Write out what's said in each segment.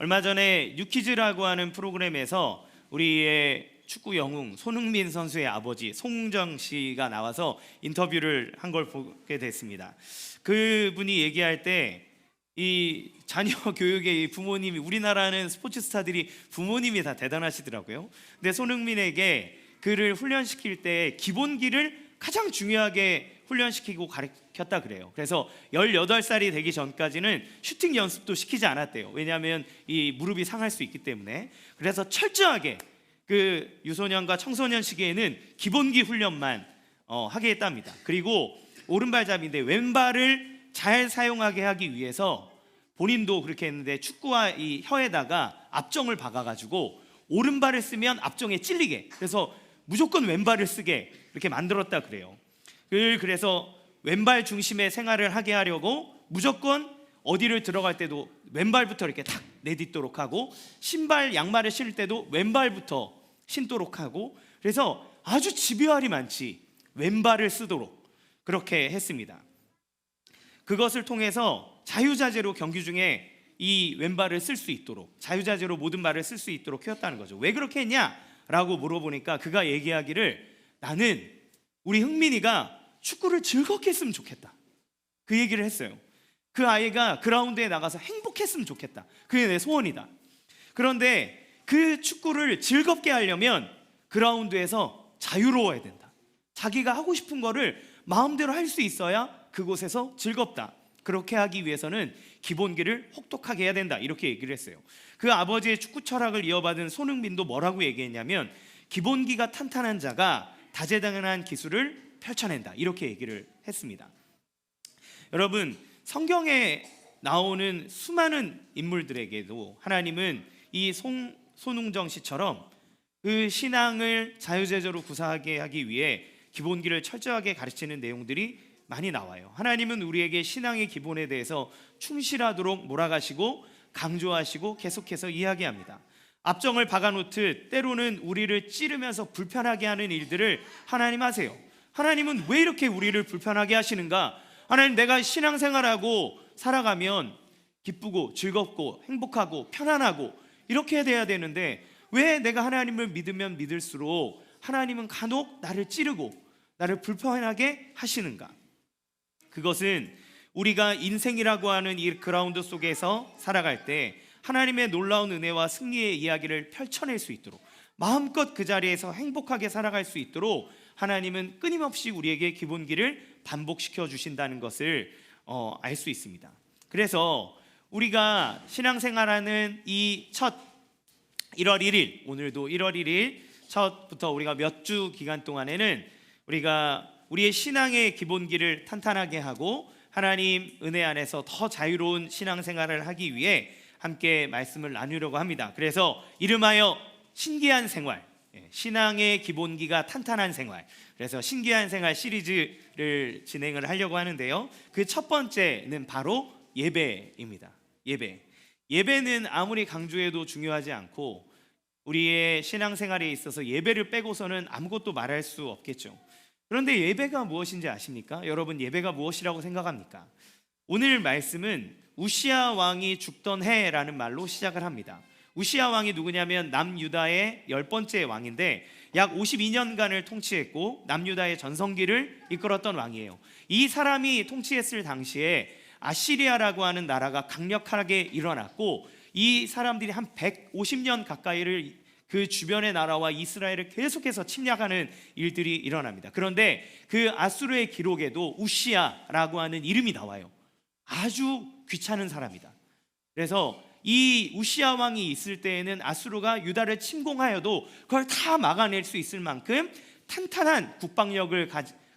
얼마 전에 뉴키즈라고 하는 프로그램에서 우리의 축구 영웅 손흥민 선수의 아버지 송웅정 씨가 나와서 인터뷰를 한 걸 보게 됐습니다. 그분이 얘기할 때 이 자녀 교육의 부모님이, 우리나라는 스포츠 스타들이 부모님이 다 대단하시더라고요. 근데 손흥민에게 그를 훈련시킬 때 기본기를 가장 중요하게 훈련시키고 가르쳤다 그래요. 그래서 18살이 되기 전까지는 슈팅 연습도 시키지 않았대요. 왜냐하면 이 무릎이 상할 수 있기 때문에. 그래서 철저하게 그 유소년과 청소년 시기에는 기본기 훈련만 하게 했답니다. 그리고 오른발잡이인데 왼발을 잘 사용하게 하기 위해서 본인도 그렇게 했는데 축구와 이 혀에다가 압정을 박아가지고 오른발을 쓰면 압정에 찔리게, 그래서 무조건 왼발을 쓰게 이렇게 만들었다 그래요. 그래서 왼발 중심의 생활을 하게 하려고 무조건 어디를 들어갈 때도 왼발부터 이렇게 탁 내딛도록 하고, 신발 양말을 신을 때도 왼발부터 신도록 하고, 그래서 아주 집요할이 많지 왼발을 쓰도록 그렇게 했습니다. 그것을 통해서 자유자재로 경기 중에 이 왼발을 쓸 수 있도록, 자유자재로 모든 발을 쓸 수 있도록 키웠다는 거죠. 왜 그렇게 했냐라고 물어보니까 그가 얘기하기를, 나는 우리 흥민이가 축구를 즐겁게 했으면 좋겠다, 그 얘기를 했어요. 그 아이가 그라운드에 나가서 행복했으면 좋겠다, 그게 내 소원이다. 그런데 그 축구를 즐겁게 하려면 그라운드에서 자유로워야 된다. 자기가 하고 싶은 거를 마음대로 할 수 있어야 그곳에서 즐겁다. 그렇게 하기 위해서는 기본기를 혹독하게 해야 된다, 이렇게 얘기를 했어요. 그 아버지의 축구 철학을 이어받은 손흥민도 뭐라고 얘기했냐면, 기본기가 탄탄한 자가 다재다능한 기술을 펼쳐낸다, 이렇게 얘기를 했습니다. 여러분, 성경에 나오는 수많은 인물들에게도 하나님은 이 손웅정 씨처럼 그 신앙을 자유자재로 구사하게 하기 위해 기본기를 철저하게 가르치는 내용들이 많이 나와요. 하나님은 우리에게 신앙의 기본에 대해서 충실하도록 몰아가시고 강조하시고 계속해서 이야기합니다. 압정을 박아놓듯 때로는 우리를 찌르면서 불편하게 하는 일들을 하나님 하세요. 하나님은 왜 이렇게 우리를 불편하게 하시는가? 하나님, 내가 신앙생활하고 살아가면 기쁘고 즐겁고 행복하고 편안하고 이렇게 돼야 되는데, 왜 내가 하나님을 믿으면 믿을수록 하나님은 간혹 나를 찌르고 나를 불편하게 하시는가? 그것은 우리가 인생이라고 하는 이 그라운드 속에서 살아갈 때 하나님의 놀라운 은혜와 승리의 이야기를 펼쳐낼 수 있도록, 마음껏 그 자리에서 행복하게 살아갈 수 있도록 하나님은 끊임없이 우리에게 기본기를 반복시켜 주신다는 것을 알 수 있습니다. 그래서 우리가 신앙생활하는 이 첫 1월 1일, 오늘도 1월 1일 첫부터 우리가 몇 주 기간 동안에는 우리가 우리의 신앙의 기본기를 탄탄하게 하고 하나님 은혜 안에서 더 자유로운 신앙생활을 하기 위해 함께 말씀을 나누려고 합니다. 그래서 이름하여 신기한 생활, 신앙의 기본기가 탄탄한 생활, 그래서 신기한 생활 시리즈를 진행을 하려고 하는데요. 그 첫 번째는 바로 예배입니다. 예배는 아무리 강조해도 중요하지 않고, 우리의 신앙생활에 있어서 예배를 빼고서는 아무것도 말할 수 없겠죠. 그런데 예배가 무엇인지 아십니까? 여러분, 예배가 무엇이라고 생각합니까? 오늘 말씀은 우시야 왕이 죽던 해라는 말로 시작을 합니다. 우시야 왕이 누구냐면 남유다의 10번째 왕인데 약 52년간을 통치했고 남유다의 전성기를 이끌었던 왕이에요. 이 사람이 통치했을 당시에 아시리아라고 하는 나라가 강력하게 일어났고, 이 사람들이 한 150년 가까이를 그 주변의 나라와 이스라엘을 계속해서 침략하는 일들이 일어납니다. 그런데 그 아수르의 기록에도 우시야라고 하는 이름이 나와요. 아주 귀찮은 사람이다. 그래서 이 우시야 왕이 있을 때에는 아수르가 유다를 침공하여도 그걸 다 막아낼 수 있을 만큼 탄탄한 국방력을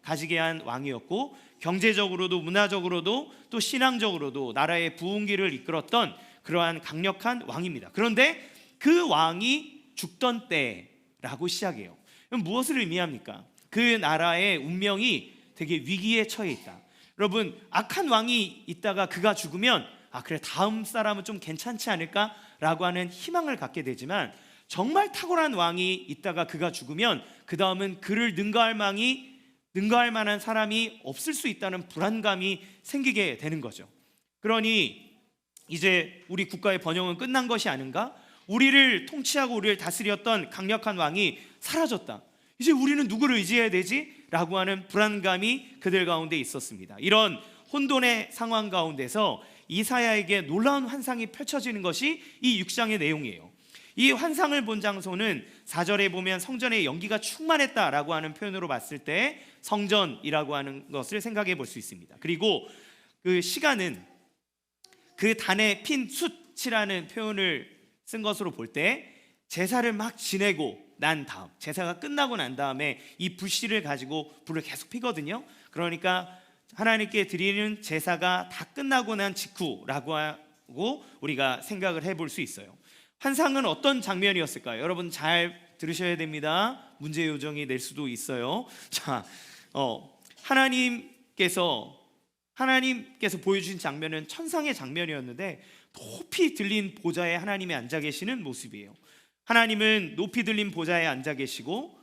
가지게 한 왕이었고, 경제적으로도 문화적으로도 또 신앙적으로도 나라의 부흥기를 이끌었던 그러한 강력한 왕입니다. 그런데 그 왕이 죽던 때라고 시작해요. 그럼 무엇을 의미합니까? 그 나라의 운명이 되게 위기에 처해 있다. 여러분, 악한 왕이 있다가 그가 죽으면 그래, 다음 사람은 좀 괜찮지 않을까라고 하는 희망을 갖게 되지만, 정말 탁월한 왕이 있다가 그가 죽으면 그 다음은 그를 능가할 만한 사람이 없을 수 있다는 불안감이 생기게 되는 거죠. 그러니 이제 우리 국가의 번영은 끝난 것이 아닌가? 우리를 통치하고 우리를 다스렸던 강력한 왕이 사라졌다. 이제 우리는 누구를 의지해야 되지? 라고 하는 불안감이 그들 가운데 있었습니다. 이런 혼돈의 상황 가운데서 이사야에게 놀라운 환상이 펼쳐지는 것이 이 6장의 내용이에요. 이 환상을 본 장소는 4절에 보면 성전의 연기가 충만했다라고 하는 표현으로 봤을 때 성전이라고 하는 것을 생각해 볼 수 있습니다. 그리고 그 시간은 그 단에 핀 숯이라는 표현을 쓴 것으로 볼 때 제사를 막 지내고 난 다음, 제사가 끝나고 난 다음에 이 불씨를 가지고 불을 계속 피거든요. 그러니까 하나님께 드리는 제사가 다 끝나고 난 직후라고 하고 우리가 생각을 해볼 수 있어요. 환상은 어떤 장면이었을까요? 여러분 잘 들으셔야 됩니다. 문제 요정이 낼 수도 있어요. 자, 하나님께서 보여주신 장면은 천상의 장면이었는데 높이 들린 보좌에 하나님이 앉아 계시는 모습이에요. 하나님은 높이 들린 보좌에 앉아 계시고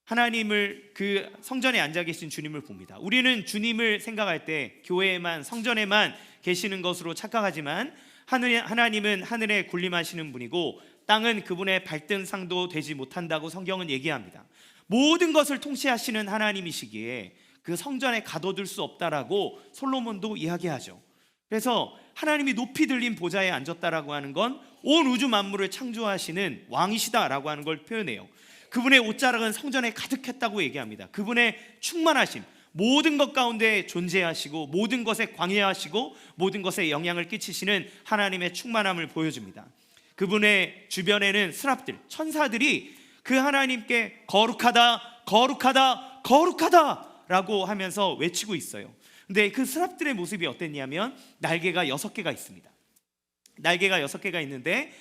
하나님을 그 성전에 앉아 계신 주님을 봅니다. 우리는 주님을 생각할 때 교회에만 성전에만 계시는 것으로 착각하지만 하나님은 하늘에 군림하시는 분이고 땅은 그분의 발등상도 되지 못한다고 성경은 얘기합니다. 모든 것을 통치하시는 하나님이시기에 그 성전에 가둬둘 수 없다라고 솔로몬도 이야기하죠. 그래서 하나님이 높이 들린 보좌에 앉았다라고 하는 건 온 우주 만물을 창조하시는 왕이시다라고 하는 걸 표현해요. 그분의 옷자락은 성전에 가득했다고 얘기합니다. 그분의 충만하심, 모든 것 가운데 존재하시고 모든 것에 관여하시고 모든 것에 영향을 끼치시는 하나님의 충만함을 보여줍니다. 그분의 주변에는 스랍들, 천사들이 그 하나님께 거룩하다, 거룩하다, 거룩하다 라고 하면서 외치고 있어요. 근데 그 스랍들의 모습이 어땠냐면 날개가 6개가 있습니다. 날개가 6개가 있는데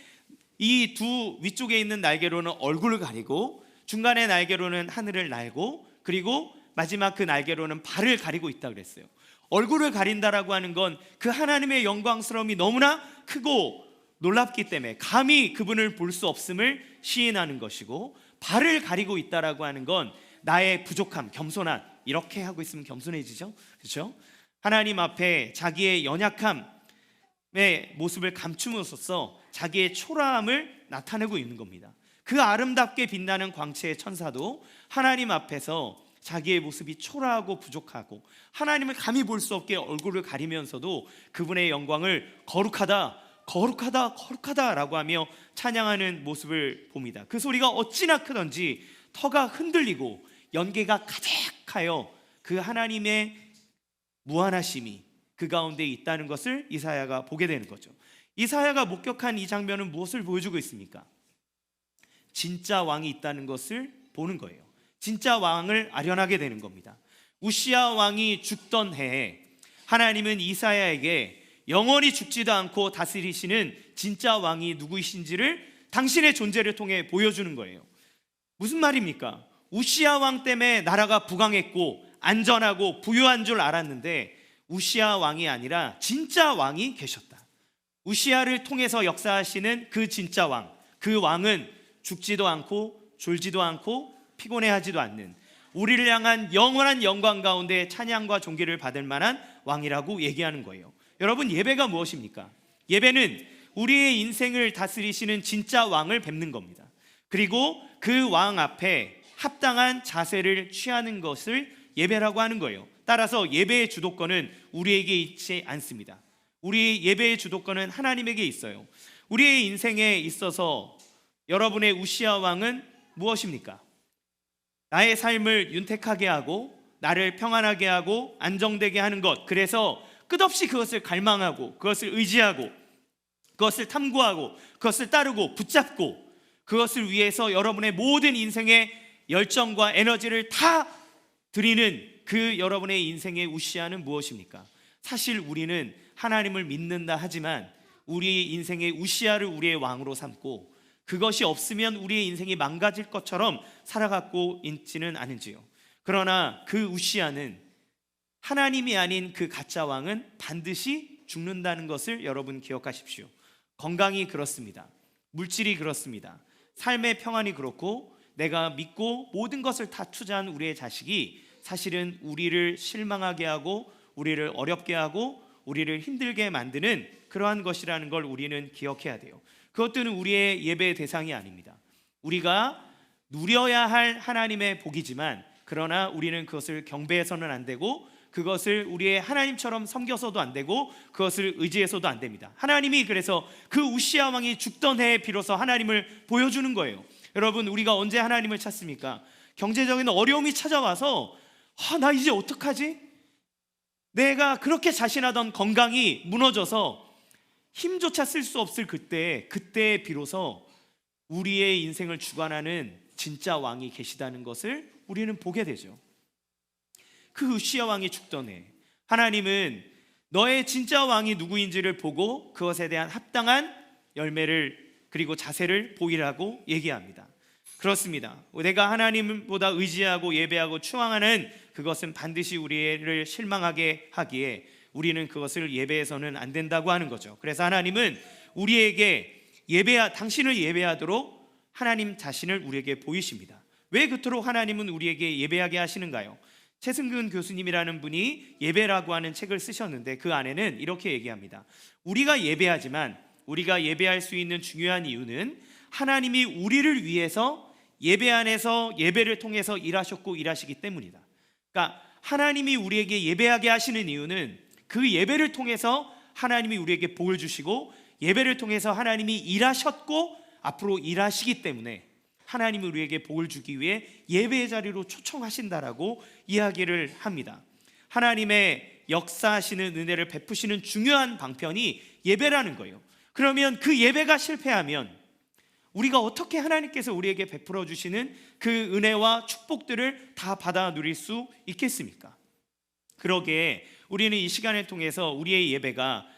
이 두 위쪽에 있는 날개로는 얼굴을 가리고 중간의 날개로는 하늘을 날고 그리고 마지막 그 날개로는 발을 가리고 있다 그랬어요. 얼굴을 가린다라고 하는 건 그 하나님의 영광스러움이 너무나 크고 놀랍기 때문에 감히 그분을 볼 수 없음을 시인하는 것이고, 발을 가리고 있다라고 하는 건 나의 부족함, 겸손함, 이렇게 하고 있으면 겸손해지죠. 그렇죠? 하나님 앞에 자기의 연약함의 모습을 감춤으로써 자기의 초라함을 나타내고 있는 겁니다. 그 아름답게 빛나는 광채의 천사도 하나님 앞에서 자기의 모습이 초라하고 부족하고 하나님을 감히 볼 수 없게 얼굴을 가리면서도 그분의 영광을 거룩하다, 거룩하다, 거룩하다라고 하며 찬양하는 모습을 봅니다. 그 소리가 어찌나 크던지 터가 흔들리고 연계가 가득하여 그 하나님의 무한하심이 그 가운데 있다는 것을 이사야가 보게 되는 거죠. 이사야가 목격한 이 장면은 무엇을 보여주고 있습니까? 진짜 왕이 있다는 것을 보는 거예요. 진짜 왕을 아련하게 되는 겁니다. 우시야 왕이 죽던 해에 하나님은 이사야에게 영원히 죽지도 않고 다스리시는 진짜 왕이 누구이신지를 당신의 존재를 통해 보여주는 거예요. 무슨 말입니까? 우시야 왕 때문에 나라가 부강했고 안전하고 부유한 줄 알았는데 우시야 왕이 아니라 진짜 왕이 계셨다. 우시야를 통해서 역사하시는 그 진짜 왕, 그 왕은 죽지도 않고 졸지도 않고 피곤해하지도 않는, 우리를 향한 영원한 영광 가운데 찬양과 존귀를 받을 만한 왕이라고 얘기하는 거예요. 여러분, 예배가 무엇입니까? 예배는 우리의 인생을 다스리시는 진짜 왕을 뵙는 겁니다. 그리고 그 왕 앞에 합당한 자세를 취하는 것을 예배라고 하는 거예요. 따라서 예배의 주도권은 우리에게 있지 않습니다. 우리 예배의 주도권은 하나님에게 있어요. 우리의 인생에 있어서 여러분의 우시야 왕은 무엇입니까? 나의 삶을 윤택하게 하고 나를 평안하게 하고 안정되게 하는 것, 그래서 끝없이 그것을 갈망하고 그것을 의지하고 그것을 탐구하고 그것을 따르고 붙잡고 그것을 위해서 여러분의 모든 인생의 열정과 에너지를 다 드리는 그 여러분의 인생의 우시야는 무엇입니까? 사실 우리는 하나님을 믿는다 하지만 우리의 인생의 우시야를 우리의 왕으로 삼고 그것이 없으면 우리의 인생이 망가질 것처럼 살아가고 있지는 않은지요. 그러나 그 우시야는 하나님이 아닌 그 가짜 왕은 반드시 죽는다는 것을 여러분 기억하십시오. 건강이 그렇습니다. 물질이 그렇습니다. 삶의 평안이 그렇고 내가 믿고 모든 것을 다 투자한 우리의 자식이 사실은 우리를 실망하게 하고 우리를 어렵게 하고 우리를 힘들게 만드는 그러한 것이라는 걸 우리는 기억해야 돼요. 그것들은 우리의 예배의 대상이 아닙니다. 우리가 누려야 할 하나님의 복이지만, 그러나 우리는 그것을 경배해서는 안 되고, 그것을 우리의 하나님처럼 섬겨서도 안 되고, 그것을 의지해서도 안 됩니다. 하나님이 그래서 그 우시야 왕이 죽던 해에 비로소 하나님을 보여주는 거예요. 여러분, 우리가 언제 하나님을 찾습니까? 경제적인 어려움이 찾아와서 나 이제 어떡하지? 내가 그렇게 자신하던 건강이 무너져서 힘조차 쓸 수 없을 그때 비로소 우리의 인생을 주관하는 진짜 왕이 계시다는 것을 우리는 보게 되죠. 그 우시야 왕이 죽던 해, 하나님은 너의 진짜 왕이 누구인지를 보고 그것에 대한 합당한 열매를, 그리고 자세를 보이라고 얘기합니다. 그렇습니다. 내가 하나님보다 의지하고 예배하고 추앙하는 그것은 반드시 우리를 실망하게 하기에 우리는 그것을 예배해서는 안 된다고 하는 거죠. 그래서 하나님은 우리에게 당신을 예배하도록 하나님 자신을 우리에게 보이십니다. 왜 그토록 하나님은 우리에게 예배하게 하시는가요? 최승근 교수님이라는 분이 예배라고 하는 책을 쓰셨는데, 그 안에는 이렇게 얘기합니다. 우리가 예배하지만 우리가 예배할 수 있는 중요한 이유는 하나님이 우리를 위해서 예배 안에서, 예배를 통해서 일하셨고 일하시기 때문이다. 그러니까 하나님이 우리에게 예배하게 하시는 이유는 그 예배를 통해서 하나님이 우리에게 복을 주시고, 예배를 통해서 하나님이 일하셨고 앞으로 일하시기 때문에 하나님이 우리에게 복을 주기 위해 예배의 자리로 초청하신다라고 이야기를 합니다. 하나님의 역사하시는 은혜를 베푸시는 중요한 방편이 예배라는 거예요. 그러면 그 예배가 실패하면 우리가 어떻게 하나님께서 우리에게 베풀어 주시는 그 은혜와 축복들을 다 받아 누릴 수 있겠습니까? 그러기에 우리는 이 시간을 통해서 우리의 예배가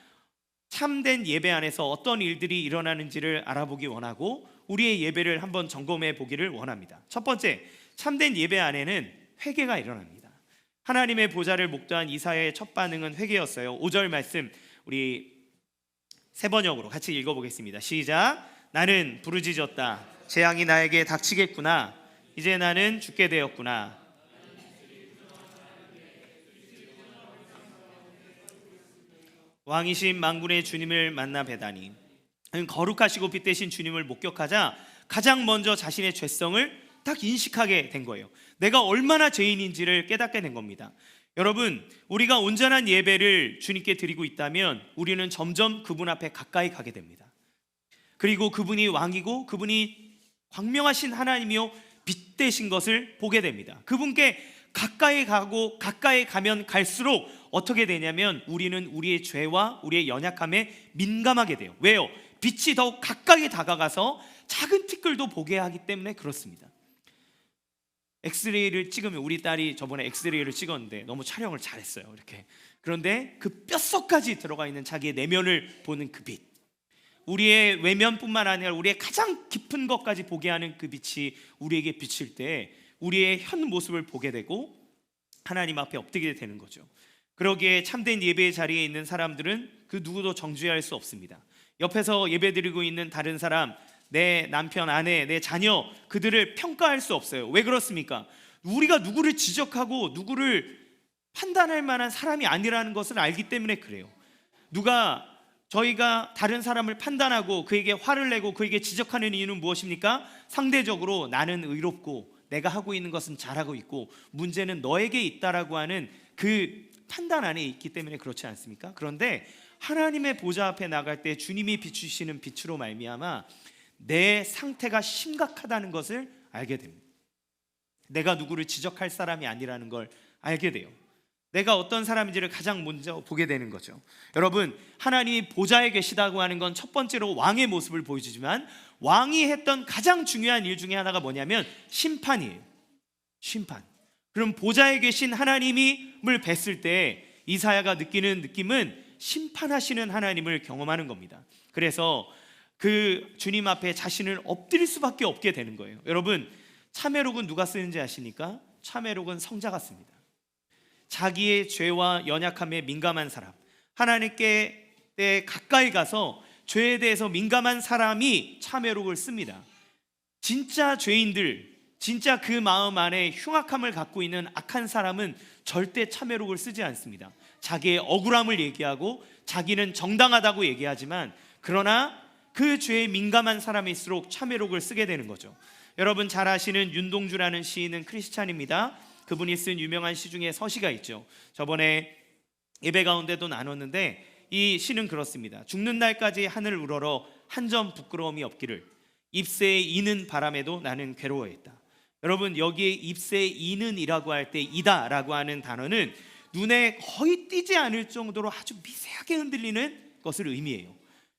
참된 예배 안에서 어떤 일들이 일어나는지를 알아보기 원하고, 우리의 예배를 한번 점검해 보기를 원합니다. 첫 번째, 참된 예배 안에는 회개가 일어납니다. 하나님의 보좌를 목도한 이사야의 첫 반응은 회개였어요. 5절 말씀 우리 세 번역으로 같이 읽어보겠습니다. 시작. 나는 부르짖었다. 재앙이 나에게 닥치겠구나. 이제 나는 죽게 되었구나. 왕이신 만군의 주님을 만나 뵈다니. 거룩하시고 빛되신 주님을 목격하자 가장 먼저 자신의 죄성을 딱 인식하게 된 거예요. 내가 얼마나 죄인인지를 깨닫게 된 겁니다. 여러분, 우리가 온전한 예배를 주님께 드리고 있다면 우리는 점점 그분 앞에 가까이 가게 됩니다. 그리고 그분이 왕이고 그분이 광명하신 하나님이요 빛되신 것을 보게 됩니다. 그분께 가까이 가고 가까이 가면 갈수록 어떻게 되냐면 우리는 우리의 죄와 우리의 연약함에 민감하게 돼요. 왜요? 빛이 더욱 가까이 다가가서 작은 티끌도 보게 하기 때문에 그렇습니다. 엑스레이를 찍으면, 우리 딸이 저번에 엑스레이를 찍었는데 너무 촬영을 잘했어요. 이렇게. 그런데 그 뼛속까지 들어가 있는 자기의 내면을 보는 그 빛, 우리의 외면뿐만 아니라 우리의 가장 깊은 것까지 보게 하는 그 빛이 우리에게 비칠 때 우리의 현 모습을 보게 되고 하나님 앞에 엎드리게 되는 거죠. 그러기에 참된 예배의 자리에 있는 사람들은 그 누구도 정죄할 수 없습니다. 옆에서 예배드리고 있는 다른 사람, 내 남편, 아내, 내 자녀, 그들을 평가할 수 없어요. 왜 그렇습니까? 우리가 누구를 지적하고 누구를 판단할 만한 사람이 아니라는 것을 알기 때문에 그래요. 저희가 다른 사람을 판단하고 그에게 화를 내고 그에게 지적하는 이유는 무엇입니까? 상대적으로 나는 의롭고 내가 하고 있는 것은 잘하고 있고 문제는 너에게 있다라고 하는 그 판단 안에 있기 때문에 그렇지 않습니까? 그런데 하나님의 보좌 앞에 나갈 때 주님이 비추시는 빛으로 말미암아 내 상태가 심각하다는 것을 알게 됩니다. 내가 누구를 지적할 사람이 아니라는 걸 알게 돼요. 내가 어떤 사람인지를 가장 먼저 보게 되는 거죠. 여러분, 하나님이 보좌에 계시다고 하는 건 첫 번째로 왕의 모습을 보여주지만 왕이 했던 가장 중요한 일 중에 하나가 뭐냐면 심판이에요. 심판. 그럼 보좌에 계신 하나님을 뵀을 때 이사야가 느끼는 느낌은 심판하시는 하나님을 경험하는 겁니다. 그래서 그 주님 앞에 자신을 엎드릴 수밖에 없게 되는 거예요. 여러분, 참회록은 누가 쓰는지 아십니까? 참회록은 성자가 씁니다. 자기의 죄와 연약함에 민감한 사람, 하나님께 가까이 가서 죄에 대해서 민감한 사람이 참회록을 씁니다. 진짜 죄인들, 진짜 그 마음 안에 흉악함을 갖고 있는 악한 사람은 절대 참회록을 쓰지 않습니다. 자기의 억울함을 얘기하고 자기는 정당하다고 얘기하지만, 그러나 그 죄에 민감한 사람일수록 참회록을 쓰게 되는 거죠. 여러분 잘 아시는 윤동주라는 시인은 크리스찬입니다. 그분이 쓴 유명한 시 중에 서시가 있죠. 저번에 예배 가운데도 나눴는데 이 시는 그렇습니다. 죽는 날까지 하늘 우러러 한 점 부끄러움이 없기를, 잎새에 이는 바람에도 나는 괴로워했다. 여러분 여기에 잎새에 이는이라고 할 때 이다라고 하는 단어는 눈에 거의 띄지 않을 정도로 아주 미세하게 흔들리는 것을 의미해요.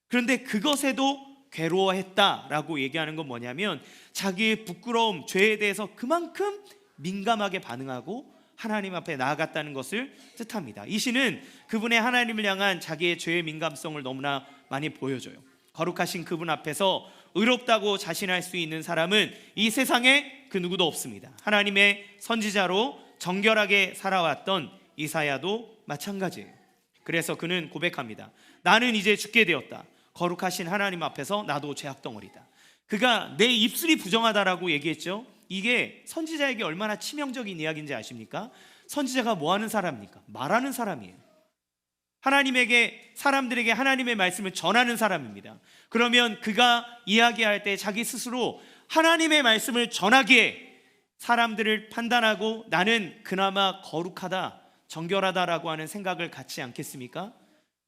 그런데 그것에도 괴로워했다라고 얘기하는 건 뭐냐면 자기의 부끄러움, 죄에 대해서 그만큼 민감하게 반응하고 하나님 앞에 나아갔다는 것을 뜻합니다. 이 시는 그분의 하나님을 향한 자기의 죄의 민감성을 너무나 많이 보여줘요. 거룩하신 그분 앞에서 의롭다고 자신할 수 있는 사람은 이 세상에 그 누구도 없습니다. 하나님의 선지자로 정결하게 살아왔던 이사야도 마찬가지예요. 그래서 그는 고백합니다. 나는 이제 죽게 되었다. 거룩하신 하나님 앞에서 나도 죄악덩어리다. 그가 내 입술이 부정하다라고 얘기했죠. 이게 선지자에게 얼마나 치명적인 이야기인지 아십니까? 선지자가 뭐 하는 사람입니까? 말하는 사람이에요. 하나님에게, 사람들에게 하나님의 말씀을 전하는 사람입니다. 그러면 그가 이야기할 때 자기 스스로 하나님의 말씀을 전하기에 사람들을 판단하고 나는 그나마 거룩하다, 정결하다라고 하는 생각을 갖지 않겠습니까?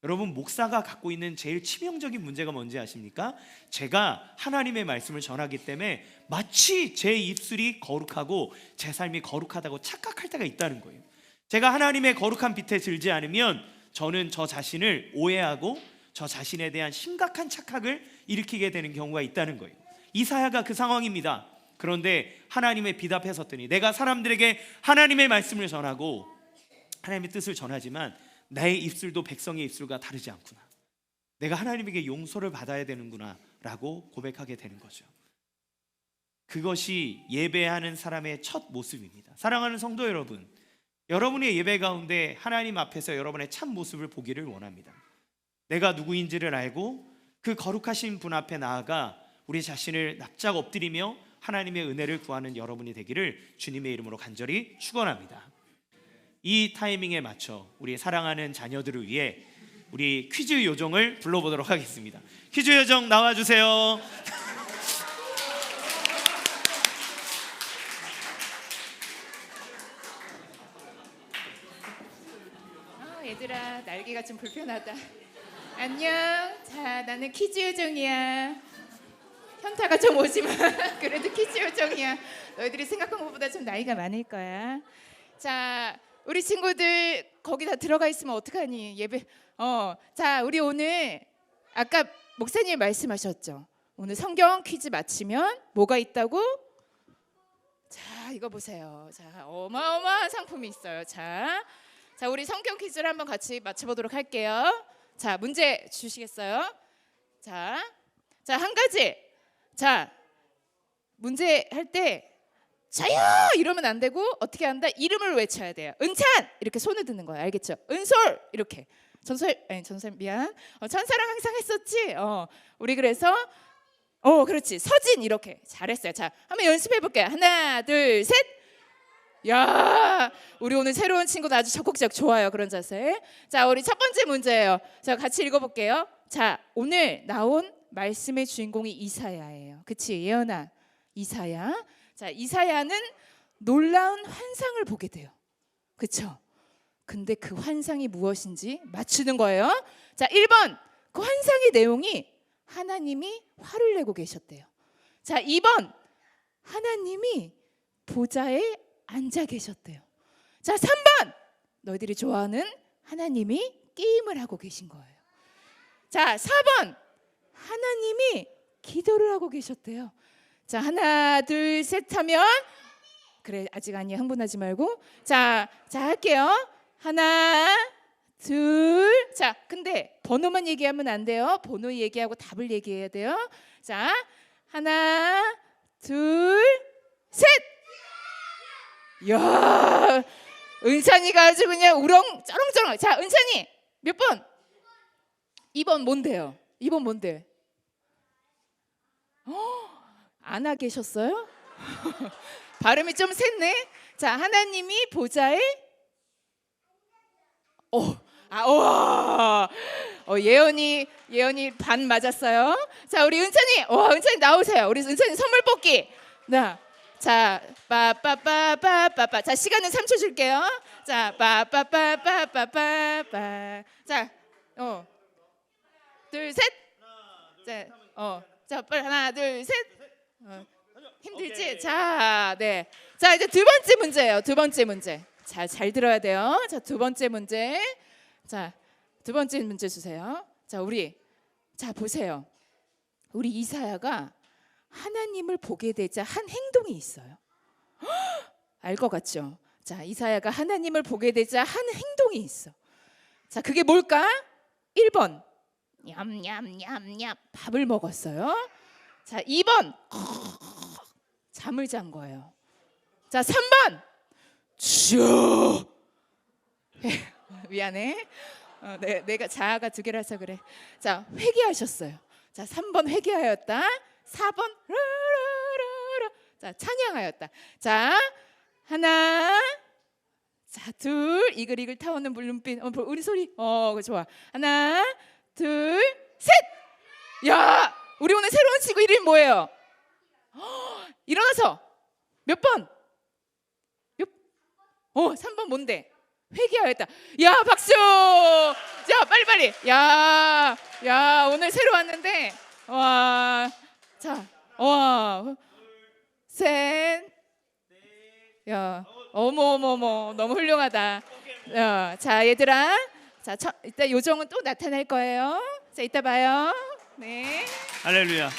여러분 목사가 갖고 있는 제일 치명적인 문제가 뭔지 아십니까? 제가 하나님의 말씀을 전하기 때문에 마치 제 입술이 거룩하고 제 삶이 거룩하다고 착각할 때가 있다는 거예요. 제가 하나님의 거룩한 빛에 들지 않으면 저는 저 자신을 오해하고 저 자신에 대한 심각한 착각을 일으키게 되는 경우가 있다는 거예요. 이사야가 그 상황입니다. 그런데 하나님의 빛 앞에 섰더니 내가 사람들에게 하나님의 말씀을 전하고 하나님의 뜻을 전하지만 나의 입술도 백성의 입술과 다르지 않구나. 내가 하나님에게 용서를 받아야 되는구나 라고 고백하게 되는 거죠. 그것이 예배하는 사람의 첫 모습입니다. 사랑하는 성도 여러분, 여러분의 예배 가운데 하나님 앞에서 여러분의 참 모습을 보기를 원합니다. 내가 누구인지를 알고 그 거룩하신 분 앞에 나아가 우리 자신을 납작 엎드리며 하나님의 은혜를 구하는 여러분이 되기를 주님의 이름으로 간절히 축원합니다. 이 타이밍에 맞춰 우리 사랑하는 자녀들을 위해 우리 퀴즈 요정을 불러보도록 하겠습니다. 퀴즈 요정 나와주세요. 얘들아, 날개가 좀 불편하다. 안녕. 자, 나는 퀴즈 요정이야. 현타가 좀 오지만 그래도 퀴즈 요정이야. 너희들이 생각한 것보다 좀 나이가 많을 거야. 자, 우리 친구들 거기 다 들어가 있으면 어떡하니? 예배. 자, 우리 오늘 아까 목사님이 말씀하셨죠. 오늘 성경 퀴즈 맞히면 뭐가 있다고? 자, 이거 보세요. 자, 어마어마한 상품이 있어요. 자, 우리 성경 퀴즈를 한번 같이 맞춰보도록 할게요. 자, 문제 주시겠어요? 자, 한 가지. 자, 문제 할 때 자유 이러면 안 되고 어떻게 한다? 이름을 외쳐야 돼요. 은찬 이렇게 손을 드는 거예요. 알겠죠? 은솔 이렇게. 전설 미안. 천사랑 항상 했었지. 우리 그래서 그렇지. 서진 이렇게 잘했어요. 자, 한번 연습해 볼게요. 하나, 둘, 셋. 야, 우리 오늘 새로운 친구도 아주 적극적 좋아요. 그런 자세. 자, 우리 첫 번째 문제예요. 자, 같이 읽어볼게요. 자, 오늘 나온 말씀의 주인공이 이사야예요. 그치, 예언아, 이사야. 자, 이사야는 놀라운 환상을 보게 돼요. 그쵸? 근데 그 환상이 무엇인지 맞추는 거예요. 자, 1번. 그 환상의 내용이 하나님이 화를 내고 계셨대요. 자, 2번. 하나님이 보좌에 앉아 계셨대요. 자, 3번. 너희들이 좋아하는 하나님이 게임을 하고 계신 거예요. 자, 4번. 하나님이 기도를 하고 계셨대요. 자, 하나, 둘, 셋 하면 그래, 아직 아니야. 흥분하지 말고. 자, 할게요. 하나, 둘. 자, 근데 번호만 얘기하면 안 돼요. 번호 얘기하고 답을 얘기해야 돼요. 자, 하나, 둘, 셋. 야, 은찬이가 아주 그냥 우렁쩌렁쩌렁. 자, 은찬이 몇 번? 2번 뭔데요? 2번 뭔데? 안와 계셨어요? 발음이 좀 샜네. 자, 하나님이 보좌에 와. 예언이 반 맞았어요. 자, 우리 은찬이, 은찬이 나오세요. 우리 은찬이 선물 뽑기. 자, 빠빠빠빠빠빠. 자, 시간은 3초 줄게요. 자, 빠빠빠빠빠빠. 자, 둘, 셋. 자, 빨리 하나, 둘, 셋. 힘들지? 오케이. 자, 네. 자, 이제 두 번째 문제예요. 두 번째 문제. 잘 들어야 돼요. 자, 두 번째 문제. 자, 두 번째 문제 주세요. 자, 자, 보세요. 우리 이사야가 하나님을 보게 되자 한 행동이 있어요. 알 것 같죠? 자, 이사야가 하나님을 보게 되자 한 행동이 있어. 자, 그게 뭘까? 1번 냠냠냠냠 밥을 먹었어요. 자, 2번 잠을 잔 거예요. 자, 3번 주여. 미안해. 내가 자아가 두 개라서 그래. 자, 회개하셨어요. 자, 3번 회개하였다. 4번 자, 찬양하였다. 자, 하나, 자, 둘, 이글이글 타오는 물눈빛. 우리 소리. 좋아. 하나, 둘, 셋. 야, 우리 오늘 새로운 친구 이름이 뭐예요? 일어나서 몇 번? 3번 뭔데? 회개하였다. 야, 박수. 자, 빨리빨리. 야, 오늘 새로 왔는데. 와, 자, 셋. 야, 어머, 너무 훌륭하다. 자, 얘들아. 자, 이따 요정은 또 나타날 거예요. 자, 이따 봐요. 네. 할렐루야.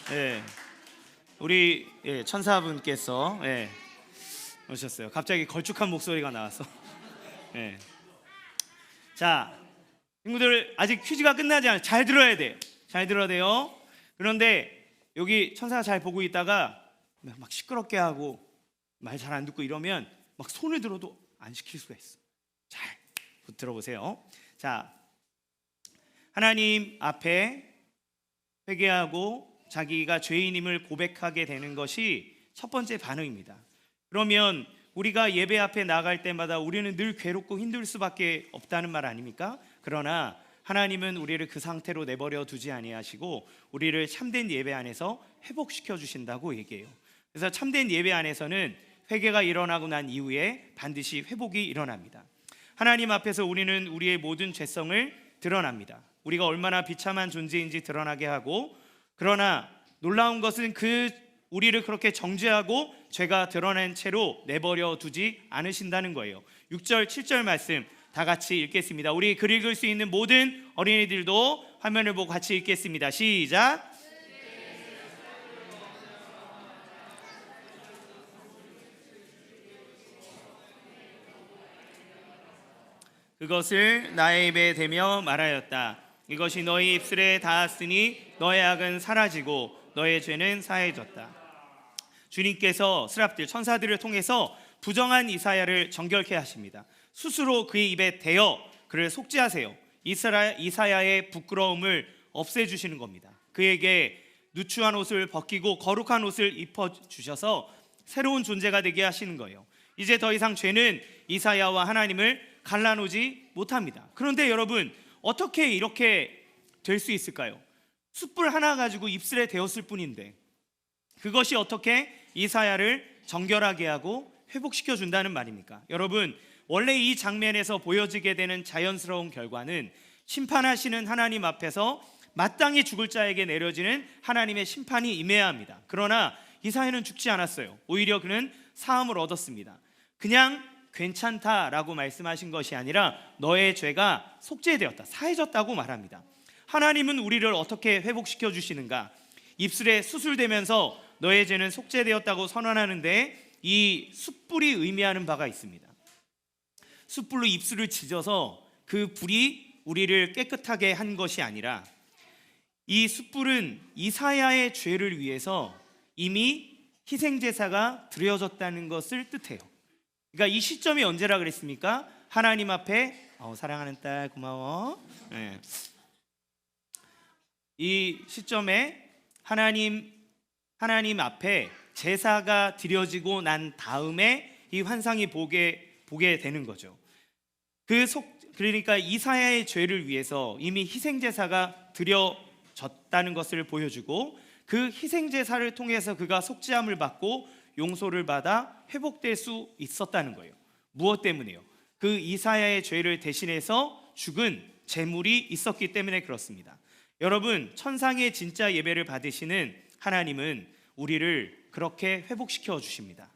네, 우리 천사분께서 오셨어요. 갑자기 걸쭉한 목소리가 나와서. 네. 자, 친구들 아직 퀴즈가 끝나지 않아요. 잘 들어야 돼. 잘 들어야 돼요. 그런데 여기 천사가 잘 보고 있다가 막 시끄럽게 하고 말 잘 안 듣고 이러면 막 손을 들어도 안 시킬 수가 있어. 잘 들어보세요. 자, 하나님 앞에 회개하고 자기가 죄인임을 고백하게 되는 것이 첫 번째 반응입니다. 그러면 우리가 예배 앞에 나갈 때마다 우리는 늘 괴롭고 힘들 수밖에 없다는 말 아닙니까? 그러나 하나님은 우리를 그 상태로 내버려 두지 아니하시고 우리를 참된 예배 안에서 회복시켜 주신다고 얘기해요. 그래서 참된 예배 안에서는 회개가 일어나고 난 이후에 반드시 회복이 일어납니다. 하나님 앞에서 우리는 우리의 모든 죄성을 드러납니다. 우리가 얼마나 비참한 존재인지 드러나게 하고, 그러나 놀라운 것은 우리를 그렇게 정죄하고 죄가 드러난 채로 내버려 두지 않으신다는 거예요. 6절 7절 말씀 다 같이 읽겠습니다. 우리 글 읽을 수 있는 모든 어린이들도 화면을 보고 같이 읽겠습니다. 시작. 그것을 나의 입에 대며 말하였다. 이것이 너희 입술에 닿았으니 너의 악은 사라지고 너의 죄는 사해졌다. 주님께서 스랍들 천사들을 통해서 부정한 이사야를 정결케 하십니다. 스스로 그의 입에 대어 그를 속죄하세요. 이사야의 부끄러움을 없애주시는 겁니다. 그에게 누추한 옷을 벗기고 거룩한 옷을 입혀주셔서 새로운 존재가 되게 하시는 거예요. 이제 더 이상 죄는 이사야와 하나님을 갈라놓지 못합니다. 그런데 여러분, 어떻게 이렇게 될 수 있을까요? 숯불 하나 가지고 입술에 대었을 뿐인데 그것이 어떻게 이사야를 정결하게 하고 회복시켜 준다는 말입니까? 여러분, 원래 이 장면에서 보여지게 되는 자연스러운 결과는 심판하시는 하나님 앞에서 마땅히 죽을 자에게 내려지는 하나님의 심판이 임해야 합니다. 그러나 이사야는 죽지 않았어요. 오히려 그는 사함을 얻었습니다. 그냥 괜찮다라고 말씀하신 것이 아니라 너의 죄가 속죄되었다, 사해졌다고 말합니다. 하나님은 우리를 어떻게 회복시켜 주시는가? 입술에 수술되면서 너의 죄는 속죄되었다고 선언하는데 이 숯불이 의미하는 바가 있습니다. 숯불로 입술을 지져서 그 불이 우리를 깨끗하게 한 것이 아니라 이 숯불은 이사야의 죄를 위해서 이미 희생제사가 드려졌다는 것을 뜻해요. 그러니까 이 시점이 언제라 그랬습니까? 하나님 앞에 사랑하는 딸 고마워. 네. 이 시점에 하나님 하나님 앞에 제사가 드려지고 난 다음에 이 환상이 보게 되는 거죠. 그러니까 이사야의 죄를 위해서 이미 희생 제사가 드려졌다는 것을 보여주고, 그 희생 제사를 통해서 그가 속죄함을 받고 용서를 받아 회복될 수 있었다는 거예요. 무엇 때문에요? 그 이사야의 죄를 대신해서 죽은 제물이 있었기 때문에 그렇습니다. 여러분, 천상의 진짜 예배를 받으시는 하나님은 우리를 그렇게 회복시켜 주십니다.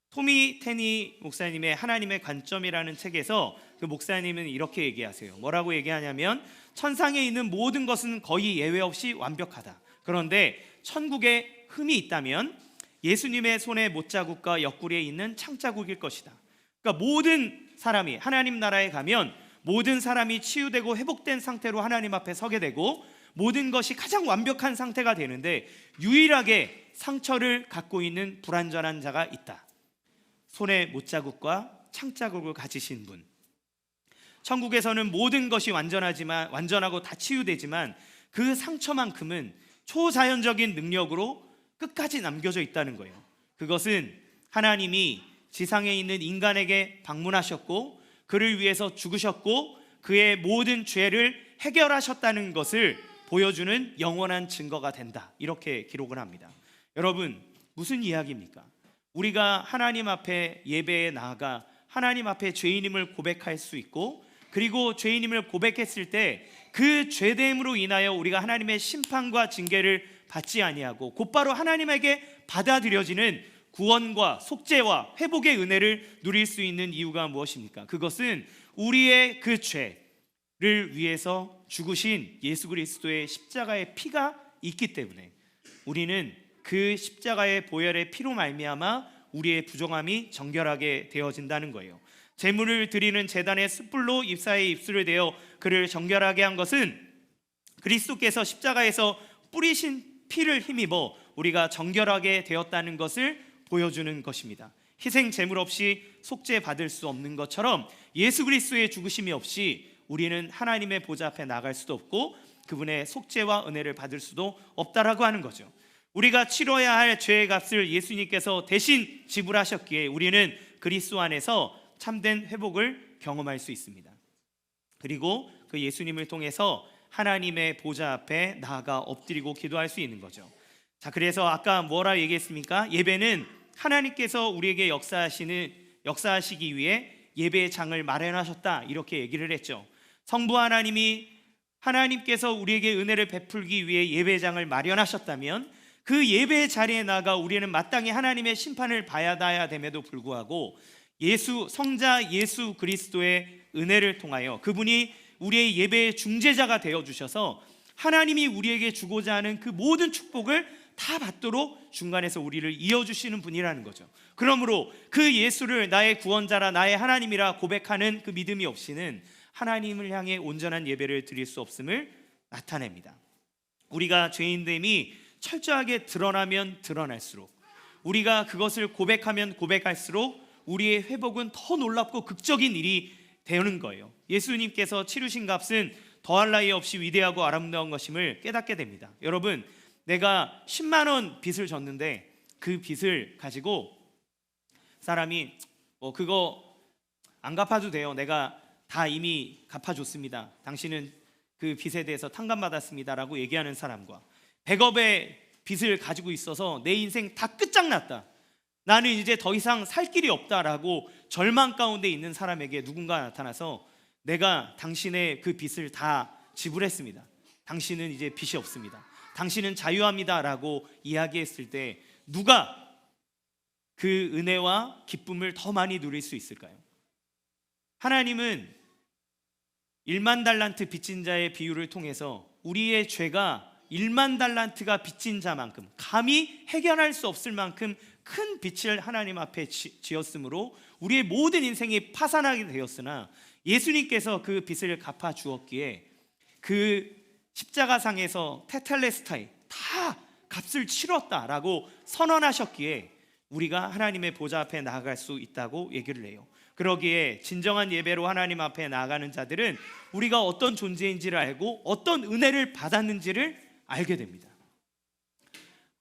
토미 테니 목사님의 하나님의 관점이라는 책에서 그 목사님은 이렇게 얘기하세요. 뭐라고 얘기하냐면, 천상에 있는 모든 것은 거의 예외 없이 완벽하다. 그런데 천국에 흠이 있다면 예수님의 손의 못자국과 옆구리에 있는 창자국일 것이다. 그러니까 모든 사람이 하나님 나라에 가면 모든 사람이 치유되고 회복된 상태로 하나님 앞에 서게 되고, 모든 것이 가장 완벽한 상태가 되는데 유일하게 상처를 갖고 있는 불완전한 자가 있다. 손에 못자국과 창자국을 가지신 분. 천국에서는 모든 것이 완전하고 다 치유되지만 그 상처만큼은 초자연적인 능력으로 끝까지 남겨져 있다는 거예요. 그것은 하나님이 지상에 있는 인간에게 방문하셨고 그를 위해서 죽으셨고 그의 모든 죄를 해결하셨다는 것을 보여주는 영원한 증거가 된다. 이렇게 기록을 합니다. 여러분, 무슨 이야기입니까? 우리가 하나님 앞에 예배에 나아가 하나님 앞에 죄인임을 고백할 수 있고, 그리고 죄인임을 고백했을 때 그 죄됨으로 인하여 우리가 하나님의 심판과 징계를 받지 아니하고 곧바로 하나님에게 받아들여지는 구원과 속죄와 회복의 은혜를 누릴 수 있는 이유가 무엇입니까? 그것은 우리의 그 죄를 위해서 죽으신 예수 그리스도의 십자가의 피가 있기 때문에 우리는 그 십자가의 보혈의 피로 말미암아 우리의 부정함이 정결하게 되어진다는 거예요. 제물을 드리는 제단의 숯불로 입사의 입술을 대어 그를 정결하게 한 것은 그리스도께서 십자가에서 뿌리신 피를 힘입어 우리가 정결하게 되었다는 것을 보여주는 것입니다. 희생 제물 없이 속죄 받을 수 없는 것처럼 예수 그리스도의 죽으심이 없이 우리는 하나님의 보좌 앞에 나갈 수도 없고 그분의 속죄와 은혜를 받을 수도 없다라고 하는 거죠. 우리가 치러야 할 죄의 값을 예수님께서 대신 지불하셨기에 우리는 그리스도 안에서 참된 회복을 경험할 수 있습니다. 그리고 그 예수님을 통해서 하나님의 보좌 앞에 나아가 엎드리고 기도할 수 있는 거죠. 자, 그래서 아까 뭐라 얘기했습니까? 예배는 하나님께서 우리에게 역사하시기 위해 예배의 장을 마련하셨다, 이렇게 얘기를 했죠. 성부 하나님께서 우리에게 은혜를 베풀기 위해 예배장을 마련하셨다면 그 예배의 자리에 나가 우리는 마땅히 하나님의 심판을 받아야 됨에도 불구하고 성자 예수 그리스도의 은혜를 통하여 그분이 우리의 예배의 중재자가 되어주셔서 하나님이 우리에게 주고자 하는 그 모든 축복을 다 받도록 중간에서 우리를 이어주시는 분이라는 거죠. 그러므로 그 예수를 나의 구원자라 나의 하나님이라 고백하는 그 믿음이 없이는 하나님을 향해 온전한 예배를 드릴 수 없음을 나타냅니다. 우리가 죄인됨이 철저하게 드러나면 드러날수록, 우리가 그것을 고백하면 고백할수록 우리의 회복은 더 놀랍고 극적인 일이 되는 거예요. 예수님께서 치르신 값은 더할 나위 없이 위대하고 아름다운 것임을 깨닫게 됩니다. 여러분, 내가 10만 원 빚을 졌는데 그 빚을 가지고 사람이 그거 안 갚아도 돼요, 내가 다 이미 갚아줬습니다, 당신은 그 빚에 대해서 탕감받았습니다 라고 얘기하는 사람과 100억의 빚을 가지고 있어서 내 인생 다 끝장났다, 나는 이제 더 이상 살 길이 없다라고 절망 가운데 있는 사람에게 누군가 나타나서 내가 당신의 그 빚을 다 지불했습니다, 당신은 이제 빚이 없습니다, 당신은 자유합니다 라고 이야기했을 때 누가 그 은혜와 기쁨을 더 많이 누릴 수 있을까요? 하나님은 1만 달란트 빚진 자의 비유를 통해서 우리의 죄가 1만 달란트가 빚진 자만큼 감히 해결할 수 없을 만큼 큰 빚을 하나님 앞에 지었으므로 우리의 모든 인생이 파산하게 되었으나 예수님께서 그 빚을 갚아 주었기에 그 십자가상에서 테텔레스타이 다 값을 치렀다라고 선언하셨기에 우리가 하나님의 보좌 앞에 나아갈 수 있다고 얘기를 해요. 그러기에 진정한 예배로 하나님 앞에 나아가는 자들은 우리가 어떤 존재인지를 알고 어떤 은혜를 받았는지를 알게 됩니다.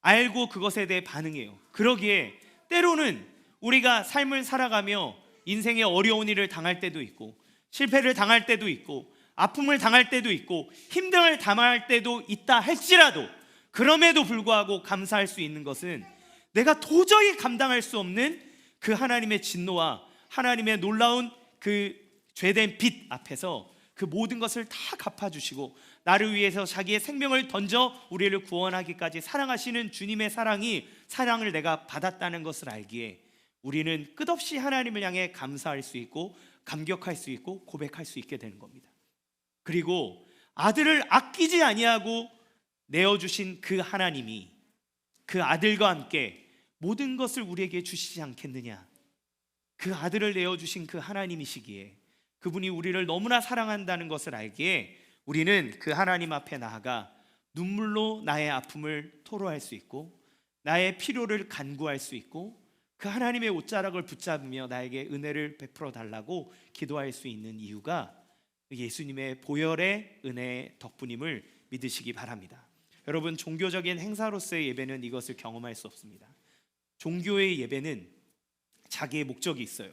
알고 그것에 대해 반응해요. 그러기에 때로는 우리가 삶을 살아가며 인생의 어려운 일을 당할 때도 있고, 실패를 당할 때도 있고, 아픔을 당할 때도 있고, 힘듦을 당할 때도 있다 할지라도, 그럼에도 불구하고 감사할 수 있는 것은 내가 도저히 감당할 수 없는 그 하나님의 진노와 하나님의 놀라운 그 죄된 빚 앞에서 그 모든 것을 다 갚아주시고 나를 위해서 자기의 생명을 던져 우리를 구원하기까지 사랑하시는 주님의 사랑을 내가 받았다는 것을 알기에 우리는 끝없이 하나님을 향해 감사할 수 있고 감격할 수 있고 고백할 수 있게 되는 겁니다. 그리고 아들을 아끼지 아니하고 내어주신 그 하나님이 그 아들과 함께 모든 것을 우리에게 주시지 않겠느냐. 그 아들을 내어주신 그 하나님이시기에 그분이 우리를 너무나 사랑한다는 것을 알기에 우리는 그 하나님 앞에 나아가 눈물로 나의 아픔을 토로할 수 있고 나의 필요를 간구할 수 있고 그 하나님의 옷자락을 붙잡으며 나에게 은혜를 베풀어 달라고 기도할 수 있는 이유가 예수님의 보혈의 은혜의 덕분임을 믿으시기 바랍니다. 여러분, 종교적인 행사로서의 예배는 이것을 경험할 수 없습니다. 종교의 예배는 자기의 목적이 있어요.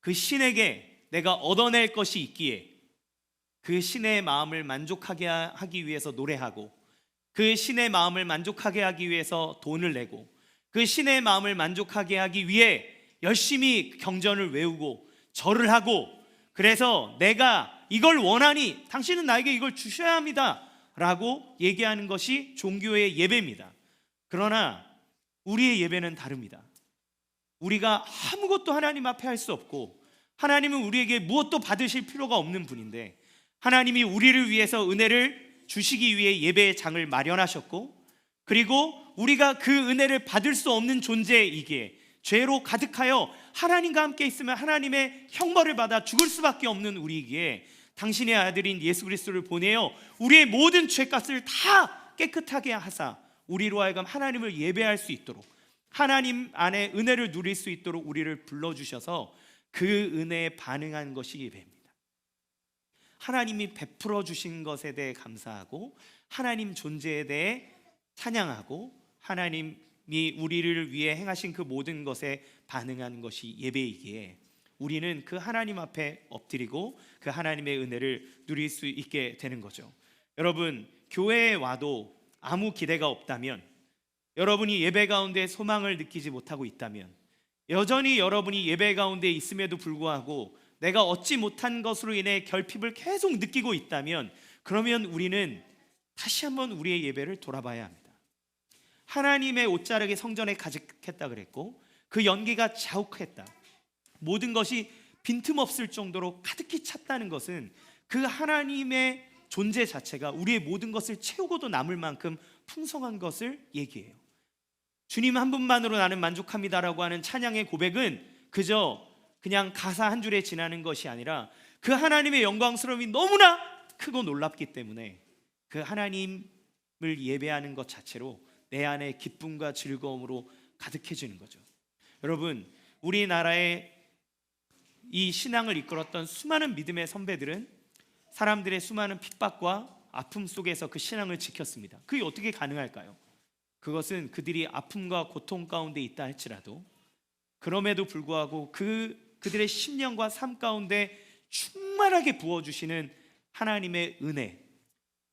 그 신에게 내가 얻어낼 것이 있기에 그 신의 마음을 만족하게 하기 위해서 노래하고 그 신의 마음을 만족하게 하기 위해서 돈을 내고 그 신의 마음을 만족하게 하기 위해 열심히 경전을 외우고 절을 하고 그래서 내가 이걸 원하니 당신은 나에게 이걸 주셔야 합니다 라고 얘기하는 것이 종교의 예배입니다. 그러나 우리의 예배는 다릅니다. 우리가 아무것도 하나님 앞에 할 수 없고 하나님은 우리에게 무엇도 받으실 필요가 없는 분인데 하나님이 우리를 위해서 은혜를 주시기 위해 예배의 장을 마련하셨고 그리고 우리가 그 은혜를 받을 수 없는 존재이기에 죄로 가득하여 하나님과 함께 있으면 하나님의 형벌을 받아 죽을 수밖에 없는 우리이기에 당신의 아들인 예수 그리스도를 보내어 우리의 모든 죄값을 다 깨끗하게 하사 우리로 하여금 하나님을 예배할 수 있도록 하나님 안에 은혜를 누릴 수 있도록 우리를 불러주셔서 그 은혜에 반응한 것이 예배입니다. 하나님이 베풀어 주신 것에 대해 감사하고 하나님 존재에 대해 찬양하고 하나님이 우리를 위해 행하신 그 모든 것에 반응하는 것이 예배이기에 우리는 그 하나님 앞에 엎드리고 그 하나님의 은혜를 누릴 수 있게 되는 거죠. 여러분, 교회에 와도 아무 기대가 없다면, 여러분이 예배 가운데 소망을 느끼지 못하고 있다면, 여전히 여러분이 예배 가운데 있음에도 불구하고 내가 얻지 못한 것으로 인해 결핍을 계속 느끼고 있다면 그러면 우리는 다시 한번 우리의 예배를 돌아봐야 합니다. 하나님의 옷자락이 성전에 가득했다 그랬고 그 연기가 자욱했다. 모든 것이 빈틈없을 정도로 가득히 찼다는 것은 그 하나님의 존재 자체가 우리의 모든 것을 채우고도 남을 만큼 풍성한 것을 얘기해요. 주님 한 분만으로 나는 만족합니다라고 하는 찬양의 고백은 그냥 가사 한 줄에 지나는 것이 아니라 그 하나님의 영광스러움이 너무나 크고 놀랍기 때문에 그 하나님을 예배하는 것 자체로 내 안에 기쁨과 즐거움으로 가득해지는 거죠. 여러분, 우리나라의 이 신앙을 이끌었던 수많은 믿음의 선배들은 사람들의 수많은 핍박과 아픔 속에서 그 신앙을 지켰습니다. 그게 어떻게 가능할까요? 그것은 그들이 아픔과 고통 가운데 있다 할지라도 그럼에도 불구하고 그들의 심령과 삶 가운데 충만하게 부어주시는 하나님의 은혜,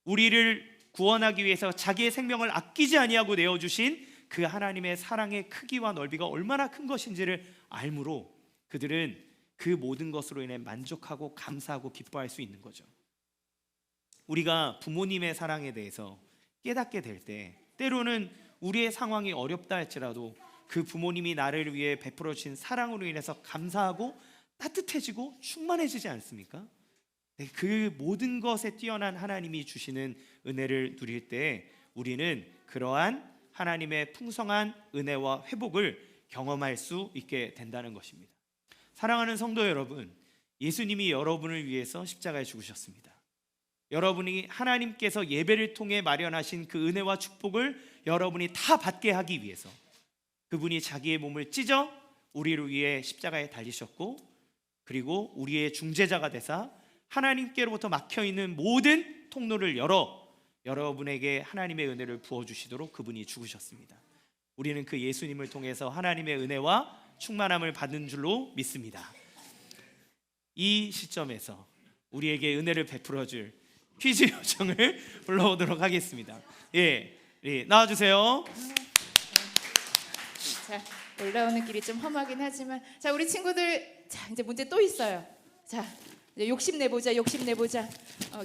우리를 구원하기 위해서 자기의 생명을 아끼지 아니하고 내어주신 그 하나님의 사랑의 크기와 넓이가 얼마나 큰 것인지를 알므로 그들은 그 모든 것으로 인해 만족하고 감사하고 기뻐할 수 있는 거죠. 우리가 부모님의 사랑에 대해서 깨닫게 될 때 때로는 우리의 상황이 어렵다 할지라도 그 부모님이 나를 위해 베풀어 주신 사랑으로 인해서 감사하고 따뜻해지고 충만해지지 않습니까? 그 모든 것에 뛰어난 하나님이 주시는 은혜를 누릴 때 우리는 그러한 하나님의 풍성한 은혜와 회복을 경험할 수 있게 된다는 것입니다. 사랑하는 성도 여러분, 예수님이 여러분을 위해서 십자가에 죽으셨습니다. 여러분이 하나님께서 예배를 통해 마련하신 그 은혜와 축복을 여러분이 다 받게 하기 위해서 그분이 자기의 몸을 찢어 우리를 위해 십자가에 달리셨고 그리고 우리의 중재자가 되사 하나님께로부터 막혀있는 모든 통로를 열어 여러분에게 하나님의 은혜를 부어주시도록 그분이 죽으셨습니다. 우리는 그 예수님을 통해서 하나님의 은혜와 충만함을 받은 줄로 믿습니다. 이 시점에서 우리에게 은혜를 베풀어줄 퀴즈 요청을 불러오도록 하겠습니다. 예, 나와주세요. 자, 올라오는 길이 좀 험하긴 하지만, 자, 우리 친구들, 자, 이제 문제 또 있어요. 자, 이제 욕심내보자.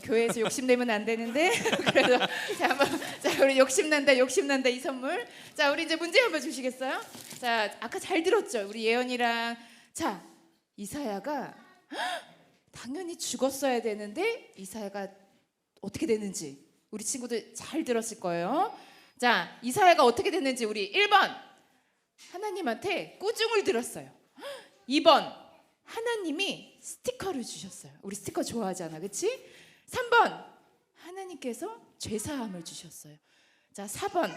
교회에서 욕심내면 안 되는데 그래도 자, 한번, 자, 우리 욕심난다 이 선물. 자, 우리 이제 문제 한번 주시겠어요? 자, 아까 잘 들었죠? 우리 예언이랑. 자, 이사야가 당연히 죽었어야 되는데 이사야가 어떻게 됐는지 우리 친구들 잘 들었을 거예요. 자, 이사야가 어떻게 됐는지 우리 1번 하나님한테 꾸중을 들었어요. 2번 하나님이 스티커를 주셨어요. 우리 스티커 좋아하잖아, 그렇지? 3번 하나님께서 죄사함을 주셨어요. 자, 4번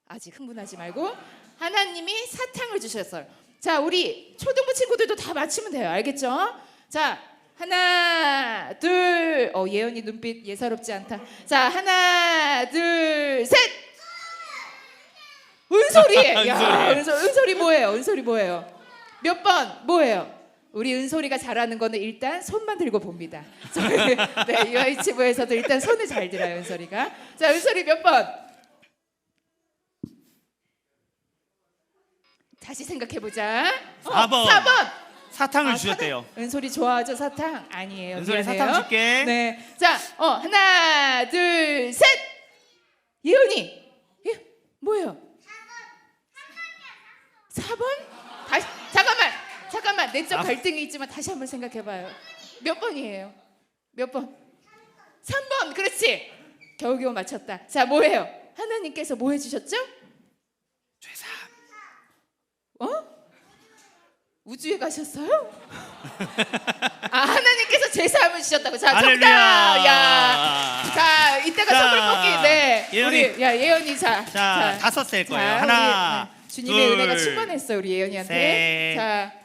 아직 흥분하지 말고 하나님이 사탕을 주셨어요. 자, 우리 초등부 친구들도 다 맞히면 돼요. 알겠죠? 자, 하나 둘. 예언이 눈빛 예사롭지 않다. 자, 하나 둘 셋. 은솔이. 야, 은솔이 뭐예요? 몇 번 뭐예요? 우리 은솔이가 잘하는 거는 일단 손만 들고 봅니다. 네, 유아이치부에서도 일단 손을 잘 들어요, 은솔이가. 자, 은솔이 몇 번? 다시 생각해 보자. 4번. 4번. 사탕을 주셨대요. 은솔이 좋아하죠, 사탕? 아니에요. 은솔이 미안해요. 사탕 줄게. 네. 자, 하나, 둘, 셋. 예은이. 예? 뭐예요? 4번? 다시 잠깐만. 내적 갈등이 있지만 다시 한번 생각해 봐요. 몇 번이에요? 몇 번? 3번. 그렇지. 겨우겨우 맞췄다. 자, 뭐예요? 하나님께서 뭐 해 주셨죠? 죄사함. 우주에 가셨어요? 하나님께서 죄사함을 주셨다고. 자, 할렐루야. 정답. 야. 자, 이따가 자, 선물 뽑기. 네. 예언이. 우리 예언이 자. 자, 5셀 거예요. 자, 하나, 우리, 주님의 둘, 은혜가 충만했어요, 우리 예언이한테. 셋. 자,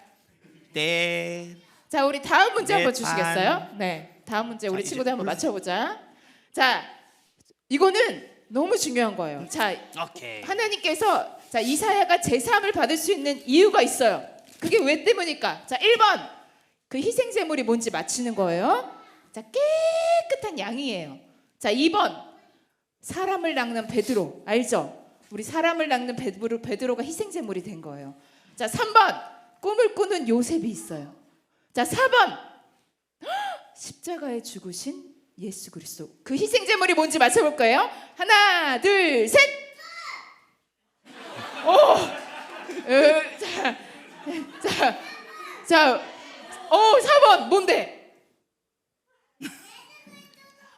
넷. 자, 우리 다음 문제 한번 네, 주시겠어요? 네. 다음 문제 우리 자, 친구들 이제 한번 맞춰 보자. 자, 이거는 너무 중요한 거예요. 자, 오케이. 하나님께서 자, 이사야가 제사함을 받을 수 있는 이유가 있어요. 그게 왜 때문일까? 자, 1번 그 희생 제물이 뭔지 맞히는 거예요. 자, 깨끗한 양이에요. 자, 2번 사람을 낚는 베드로 알죠? 우리 사람을 낚는 베드로가 희생 제물이 된 거예요. 자, 3번 꿈을 꾸는 요셉이 있어요. 자, 4번 십자가에 죽으신 예수 그리스도. 그 희생 제물이 뭔지 맞춰볼 거예요. 하나, 둘, 셋. 자, 4번 뭔데?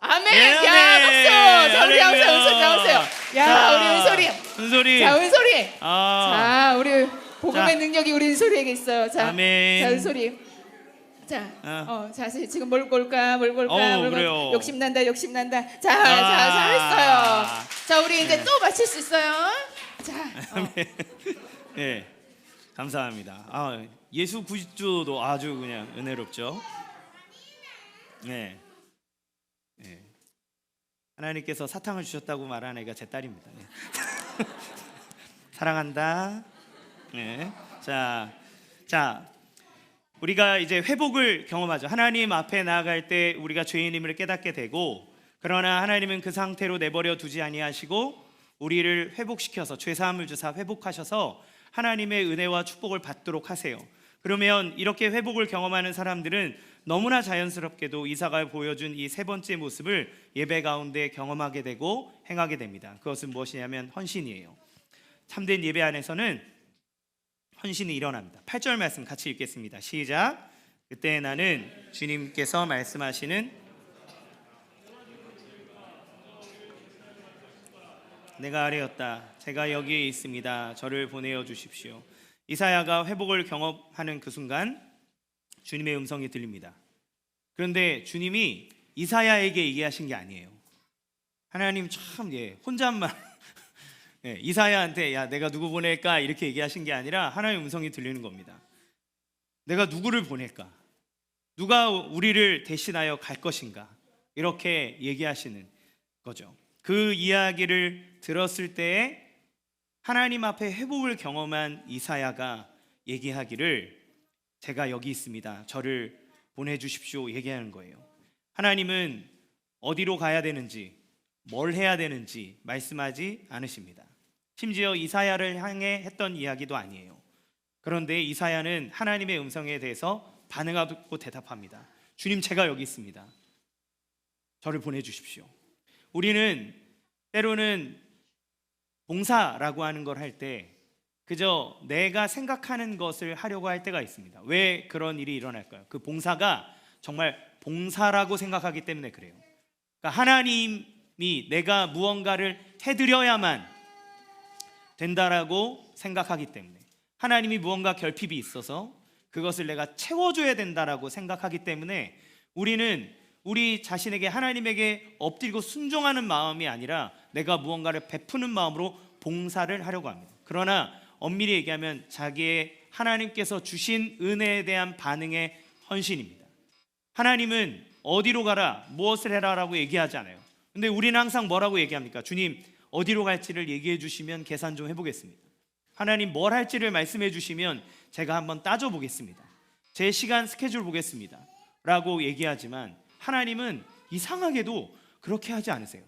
아멘. 네, 야, 네. 박수. 자, 우리 할렐루야. 은솔이 나오세요. 야, 자, 우리 은솔이. 은솔이. 자, 은솔이. 아. 자, 우리 복음의 자. 능력이 우리 은솔이에게 있어요. 자, 아멘. 자, 은솔이. 자, 자, 지금 뭘 볼까? 그래요. 욕심난다. 자, 잘했어요. 자, 우리 이제 또 맞힐 수 있어요. 자, 네, 감사합니다. 예수 구주도 아주 그냥 은혜롭죠. 네. 하나님께서 사탕을 주셨다고 말한 애가 제 딸입니다. 네. 사랑한다. 네. 자, 우리가 이제 회복을 경험하죠. 하나님 앞에 나아갈 때 우리가 죄인임을 깨닫게 되고, 그러나 하나님은 그 상태로 내버려 두지 아니하시고 우리를 회복시켜서 죄사함을 주사 회복하셔서 하나님의 은혜와 축복을 받도록 하세요. 그러면 이렇게 회복을 경험하는 사람들은 너무나 자연스럽게도 이사가 보여준 이 세 번째 모습을 예배 가운데 경험하게 되고 행하게 됩니다. 그것은 무엇이냐면 헌신이에요. 참된 예배 안에서는 헌신이 일어납니다. 8절 말씀 같이 읽겠습니다. 시작. 그때 나는 주님께서 말씀하시는 내가 아뢰었다. 제가 여기에 있습니다. 저를 보내어 주십시오. 이사야가 회복을 경험하는 그 순간 주님의 음성이 들립니다. 그런데 주님이 이사야에게 얘기하신 게 아니에요. 하나님 참 혼잣말 이사야한테 야 내가 누구 보낼까 이렇게 얘기하신 게 아니라 하나님의 음성이 들리는 겁니다. 내가 누구를 보낼까? 누가 우리를 대신하여 갈 것인가? 이렇게 얘기하시는 거죠. 그 이야기를 들었을 때에 하나님 앞에 회복을 경험한 이사야가 얘기하기를 제가 여기 있습니다. 저를 보내주십시오. 얘기하는 거예요. 하나님은 어디로 가야 되는지 뭘 해야 되는지 말씀하지 않으십니다. 심지어 이사야를 향해 했던 이야기도 아니에요. 그런데 이사야는 하나님의 음성에 대해서 반응하고 대답합니다. 주님, 제가 여기 있습니다. 저를 보내주십시오. 우리는 때로는 봉사라고 하는 걸 할 때 그저 내가 생각하는 것을 하려고 할 때가 있습니다. 왜 그런 일이 일어날까요? 그 봉사가 정말 봉사라고 생각하기 때문에 그래요. 그러니까 하나님이 내가 무언가를 해드려야만 된다라고 생각하기 때문에, 하나님이 무언가 결핍이 있어서 그것을 내가 채워줘야 된다라고 생각하기 때문에 우리는 우리 자신에게 하나님에게 엎드리고 순종하는 마음이 아니라 내가 무언가를 베푸는 마음으로 봉사를 하려고 합니다. 그러나 엄밀히 얘기하면 자기의 하나님께서 주신 은혜에 대한 반응의 헌신입니다. 하나님은 어디로 가라, 무엇을 해라라고 얘기하지 않아요. 근데 우리는 항상 뭐라고 얘기합니까? 주님, 어디로 갈지를 얘기해 주시면 계산 좀 해보겠습니다. 하나님, 뭘 할지를 말씀해 주시면 제가 한번 따져보겠습니다. 제 시간 스케줄 보겠습니다 라고 얘기하지만 하나님은 이상하게도 그렇게 하지 않으세요.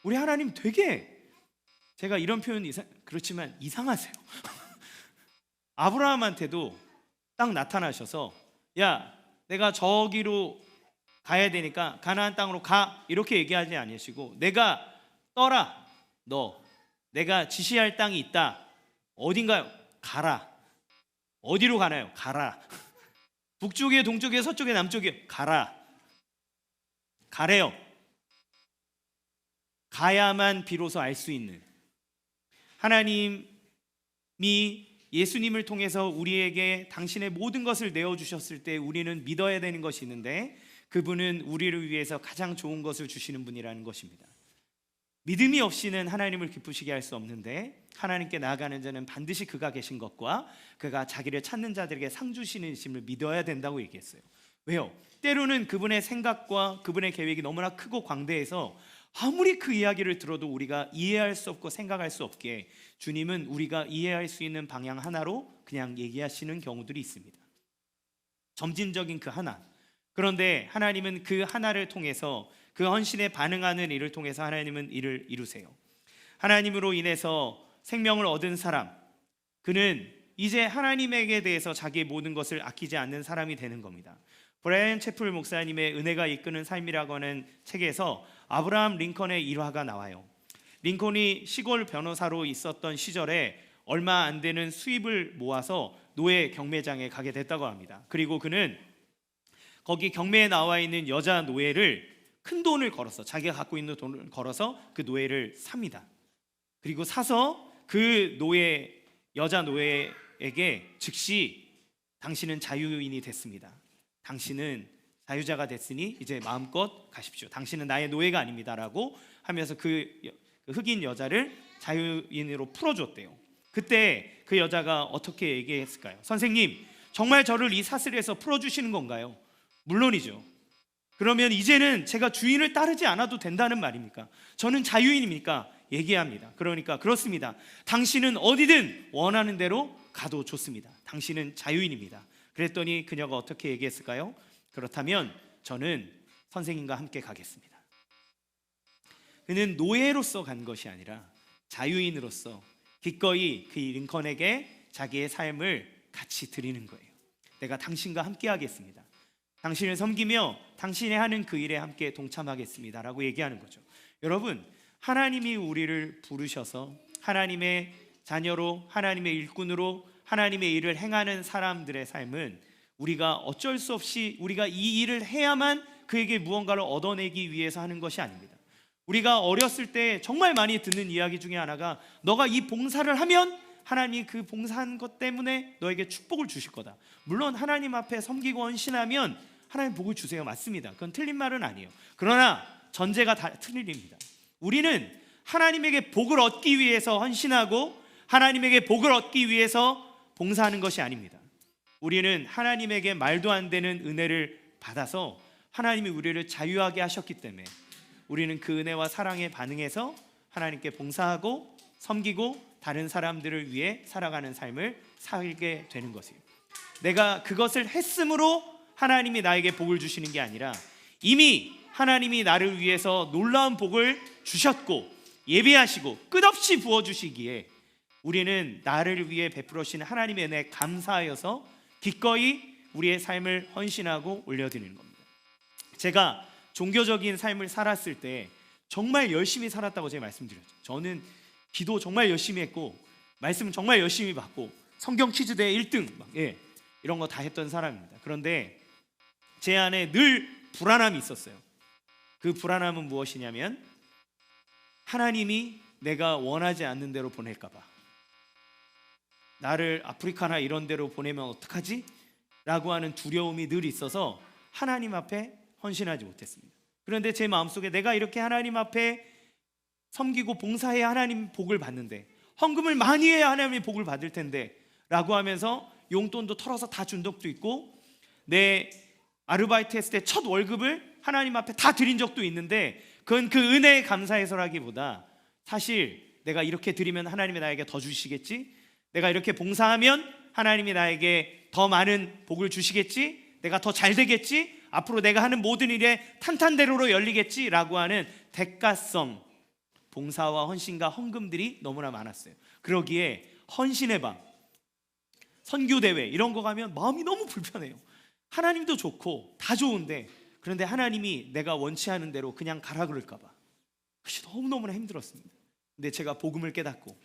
우리 하나님 되게, 제가 이런 표현 그렇지만 이상하세요. 아브라함한테도 딱 나타나셔서 야, 내가 저기로 가야 되니까 가나안 땅으로 가, 이렇게 얘기하지 않으시고 내가 떠라, 너 내가 지시할 땅이 있다, 어딘가요? 가라. 어디로 가나요? 가라. 북쪽에, 동쪽에, 서쪽에, 남쪽에 가라. 가래요. 가야만 비로소 알 수 있는, 하나님이 예수님을 통해서 우리에게 당신의 모든 것을 내어주셨을 때 우리는 믿어야 되는 것이 있는데 그분은 우리를 위해서 가장 좋은 것을 주시는 분이라는 것입니다. 믿음이 없이는 하나님을 기쁘시게 할 수 없는데 하나님께 나아가는 자는 반드시 그가 계신 것과 그가 자기를 찾는 자들에게 상 주시는 이심을 믿어야 된다고 얘기했어요. 왜요? 때로는 그분의 생각과 그분의 계획이 너무나 크고 광대해서 아무리 그 이야기를 들어도 우리가 이해할 수 없고 생각할 수 없게 주님은 우리가 이해할 수 있는 방향 하나로 그냥 얘기하시는 경우들이 있습니다. 점진적인 그 하나. 그런데 하나님은 그 하나를 통해서, 그 헌신에 반응하는 일을 통해서 하나님은 일을 이루세요. 하나님으로 인해서 생명을 얻은 사람, 그는 이제 하나님에게 대해서 자기의 모든 것을 아끼지 않는 사람이 되는 겁니다. 브라이언 채플 목사님의 은혜가 이끄는 삶이라고 하는 책에서 아브라함 링컨의 일화가 나와요. 링컨이 시골 변호사로 있었던 시절에 얼마 안 되는 수입을 모아서 노예 경매장에 가게 됐다고 합니다. 그리고 그는 거기 경매에 나와 있는 여자 노예를 큰 돈을 걸어서, 자기가 갖고 있는 돈을 걸어서 그 노예를 삽니다. 그리고 사서 그 노예, 여자 노예에게 즉시 당신은 자유인이 됐습니다. 당신은 자유자가 됐으니 이제 마음껏 가십시오. 당신은 나의 노예가 아닙니다라고 하면서 그 흑인 여자를 자유인으로 풀어줬대요. 그때 그 여자가 어떻게 얘기했을까요? 선생님, 정말 저를 이 사슬에서 풀어주시는 건가요? 물론이죠. 그러면 이제는 제가 주인을 따르지 않아도 된다는 말입니까? 저는 자유인입니까? 얘기합니다. 그러니까 그렇습니다. 당신은 어디든 원하는 대로 가도 좋습니다. 당신은 자유인입니다. 그랬더니 그녀가 어떻게 얘기했을까요? 그렇다면 저는 선생님과 함께 가겠습니다. 그는 노예로서 간 것이 아니라 자유인으로서 기꺼이 그 링컨에게 자기의 삶을 같이 드리는 거예요. 내가 당신과 함께 하겠습니다. 당신을 섬기며 당신이 하는 그 일에 함께 동참하겠습니다 라고 얘기하는 거죠. 여러분, 하나님이 우리를 부르셔서 하나님의 자녀로, 하나님의 일꾼으로 하나님의 일을 행하는 사람들의 삶은 우리가 어쩔 수 없이 우리가 이 일을 해야만 그에게 무언가를 얻어내기 위해서 하는 것이 아닙니다. 우리가 어렸을 때 정말 많이 듣는 이야기 중에 하나가, 너가 이 봉사를 하면 하나님이 그 봉사한 것 때문에 너에게 축복을 주실 거다. 물론 하나님 앞에 섬기고 헌신하면 하나님 복을 주세요. 맞습니다. 그건 틀린 말은 아니에요. 그러나 전제가 다 틀립니다. 우리는 하나님에게 복을 얻기 위해서 헌신하고 하나님에게 복을 얻기 위해서 봉사하는 것이 아닙니다. 우리는 하나님에게 말도 안 되는 은혜를 받아서 하나님이 우리를 자유하게 하셨기 때문에 우리는 그 은혜와 사랑에 반응해서 하나님께 봉사하고 섬기고 다른 사람들을 위해 살아가는 삶을 살게 되는 것이에요. 내가 그것을 했으므로 하나님이 나에게 복을 주시는 게 아니라 이미 하나님이 나를 위해서 놀라운 복을 주셨고 예비하시고 끝없이 부어주시기에 우리는 나를 위해 베풀어 주신 하나님의 은혜에 감사하여서 기꺼이 우리의 삶을 헌신하고 올려드리는 겁니다. 제가 종교적인 삶을 살았을 때 정말 열심히 살았다고 제가 말씀드렸죠. 저는 기도 정말 열심히 했고 말씀 정말 열심히 받고 성경 퀴즈대 1등 이런 거 다 했던 사람입니다. 그런데 제 안에 늘 불안함이 있었어요. 그 불안함은 무엇이냐면 하나님이 내가 원하지 않는 대로 보낼까 봐, 나를 아프리카나 이런 데로 보내면 어떡하지? 라고 하는 두려움이 늘 있어서 하나님 앞에 헌신하지 못했습니다. 그런데 제 마음속에 내가 이렇게 하나님 앞에 섬기고 봉사해야 하나님 복을 받는데, 헌금을 많이 해야 하나님의 복을 받을 텐데 라고 하면서 용돈도 털어서 다 준 적도 있고, 내 아르바이트 했을 때 첫 월급을 하나님 앞에 다 드린 적도 있는데 그건 그 은혜에 감사해서라기보다 사실 내가 이렇게 드리면 하나님이 나에게 더 주시겠지, 내가 이렇게 봉사하면 하나님이 나에게 더 많은 복을 주시겠지, 내가 더 잘 되겠지, 앞으로 내가 하는 모든 일에 탄탄대로로 열리겠지 라고 하는 대가성 봉사와 헌신과 헌금들이 너무나 많았어요. 그러기에 헌신의 밤, 선교대회 이런 거 가면 마음이 너무 불편해요. 하나님도 좋고 다 좋은데, 그런데 하나님이 내가 원치 않은 대로 그냥 가라 그럴까 봐 그것이 너무너무나 힘들었습니다. 근데 제가 복음을 깨닫고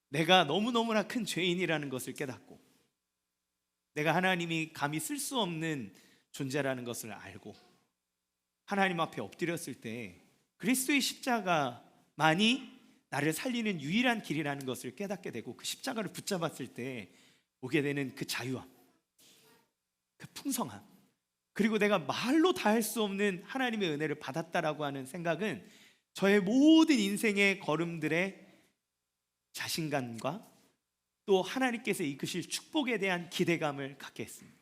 내가 너무너무나 큰 죄인이라는 것을 깨닫고 내가 하나님이 감히 쓸 수 없는 존재라는 것을 알고 하나님 앞에 엎드렸을 때 그리스도의 십자가만이 나를 살리는 유일한 길이라는 것을 깨닫게 되고, 그 십자가를 붙잡았을 때 오게 되는 그 자유함, 그 풍성함, 그리고 내가 말로 다 할 수 없는 하나님의 은혜를 받았다라고 하는 생각은 저의 모든 인생의 걸음들의 자신감과 또 하나님께서 이끄실 축복에 대한 기대감을 갖게 했습니다.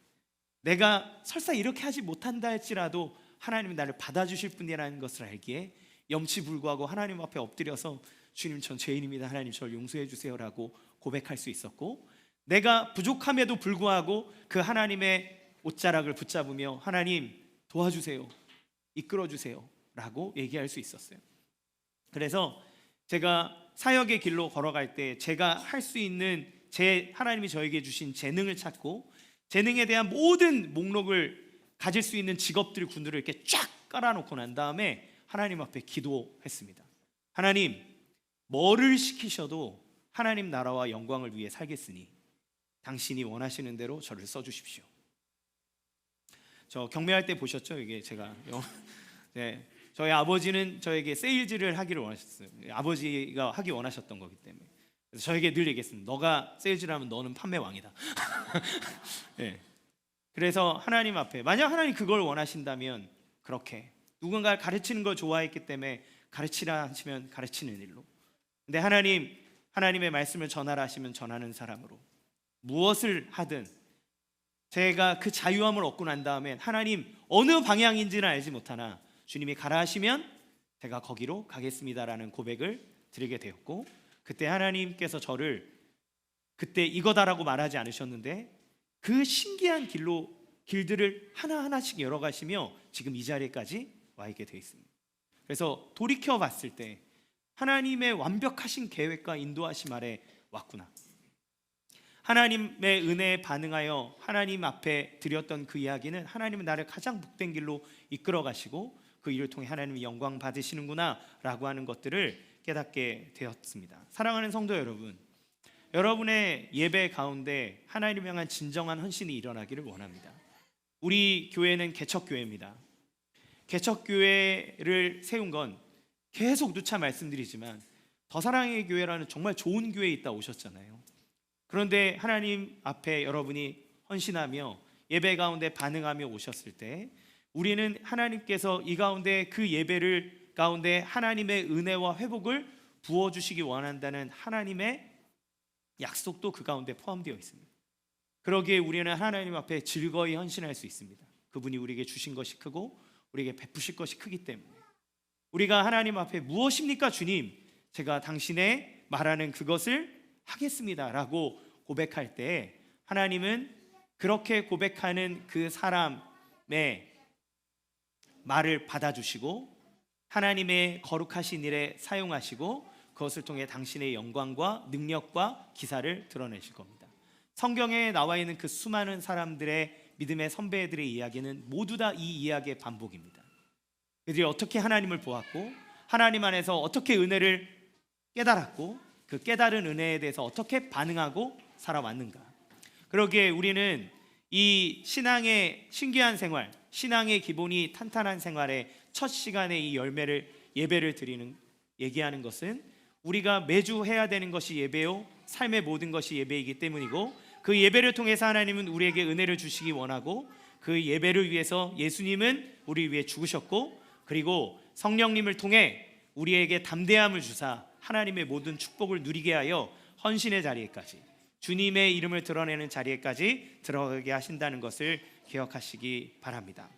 내가 설사 이렇게 하지 못한다 할지라도 하나님이 나를 받아주실 분이라는 것을 알기에 염치불구하고 하나님 앞에 엎드려서 주님, 전 죄인입니다, 하나님 저를 용서해 주세요라고 고백할 수 있었고, 내가 부족함에도 불구하고 그 하나님의 옷자락을 붙잡으며 하나님 도와주세요, 이끌어주세요 라고 얘기할 수 있었어요. 그래서 제가 사역의 길로 걸어갈 때 제가 할 수 있는 하나님이 저에게 주신 재능을 찾고 재능에 대한 모든 목록을 가질 수 있는 직업들 군들을 이렇게 쫙 깔아놓고 난 다음에 하나님 앞에 기도했습니다. 하나님, 뭐를 시키셔도 하나님 나라와 영광을 위해 살겠으니 당신이 원하시는 대로 저를 써주십시오. 저 경매할 때 보셨죠? 이게 제가 네, 저희 아버지는 저에게 세일즈를 하기를 원하셨어요. 아버지가 하기 원하셨던 거기 때문에. 그래서 저에게 늘 얘기했습니다. 너가 세일즈를 하면 너는 판매 왕이다. 네. 그래서 하나님 앞에 만약 하나님 그걸 원하신다면 그렇게 누군가를 가르치는 걸 좋아했기 때문에 가르치라 하시면 가르치는 일로, 근데 하나님의 말씀을 전하라 하시면 전하는 사람으로, 무엇을 하든 제가 그 자유함을 얻고 난 다음에 하나님 어느 방향인지는 알지 못하나 주님이 가라 하시면 제가 거기로 가겠습니다라는 고백을 드리게 되었고, 그때 하나님께서 저를 그때 이거다라고 말하지 않으셨는데 그 신기한 길들을 하나하나씩 열어가시며 지금 이 자리까지 와 있게 되어 있습니다. 그래서 돌이켜 봤을 때 하나님의 완벽하신 계획과 인도하심 아래 왔구나, 하나님의 은혜에 반응하여 하나님 앞에 드렸던 그 이야기는 하나님은 나를 가장 복된 길로 이끌어 가시고 그 일을 통해 하나님이 영광 받으시는구나 라고 하는 것들을 깨닫게 되었습니다. 사랑하는 성도 여러분, 여러분의 예배 가운데 하나님을 향한 진정한 헌신이 일어나기를 원합니다. 우리 교회는 개척교회입니다. 개척교회를 세운 건 계속 누차 말씀드리지만 더 사랑의 교회라는 정말 좋은 교회에 있다 오셨잖아요. 그런데 하나님 앞에 여러분이 헌신하며 예배 가운데 반응하며 오셨을 때 우리는 하나님께서 이 가운데 그 예배를 가운데 하나님의 은혜와 회복을 부어주시기 원한다는 하나님의 약속도 그 가운데 포함되어 있습니다. 그러기에 우리는 하나님 앞에 즐거이 헌신할 수 있습니다. 그분이 우리에게 주신 것이 크고 우리에게 베푸실 것이 크기 때문에. 우리가 하나님 앞에 무엇입니까 주님? 제가 당신의 말하는 그것을 하겠습니다라고 고백할 때 하나님은 그렇게 고백하는 그 사람의 말을 받아주시고 하나님의 거룩하신 일에 사용하시고 그것을 통해 당신의 영광과 능력과 기사를 드러내실 겁니다. 성경에 나와 있는 그 수많은 사람들의 믿음의 선배들의 이야기는 모두 다 이 이야기의 반복입니다. 그들이 어떻게 하나님을 보았고 하나님 안에서 어떻게 은혜를 깨달았고 그 깨달은 은혜에 대해서 어떻게 반응하고 살아왔는가. 그러기에 우리는 이 신앙의 신기한 생활, 신앙의 기본이 탄탄한 생활의 첫 시간에 이 예배를 드리는 얘기하는 것은 우리가 매주 해야 되는 것이 예배요 삶의 모든 것이 예배이기 때문이고 그 예배를 통해서 하나님은 우리에게 은혜를 주시기 원하고 그 예배를 위해서 예수님은 우리 위해 죽으셨고 그리고 성령님을 통해 우리에게 담대함을 주사 하나님의 모든 축복을 누리게 하여 헌신의 자리에까지 주님의 이름을 드러내는 자리에까지 들어가게 하신다는 것을 기억하시기 바랍니다.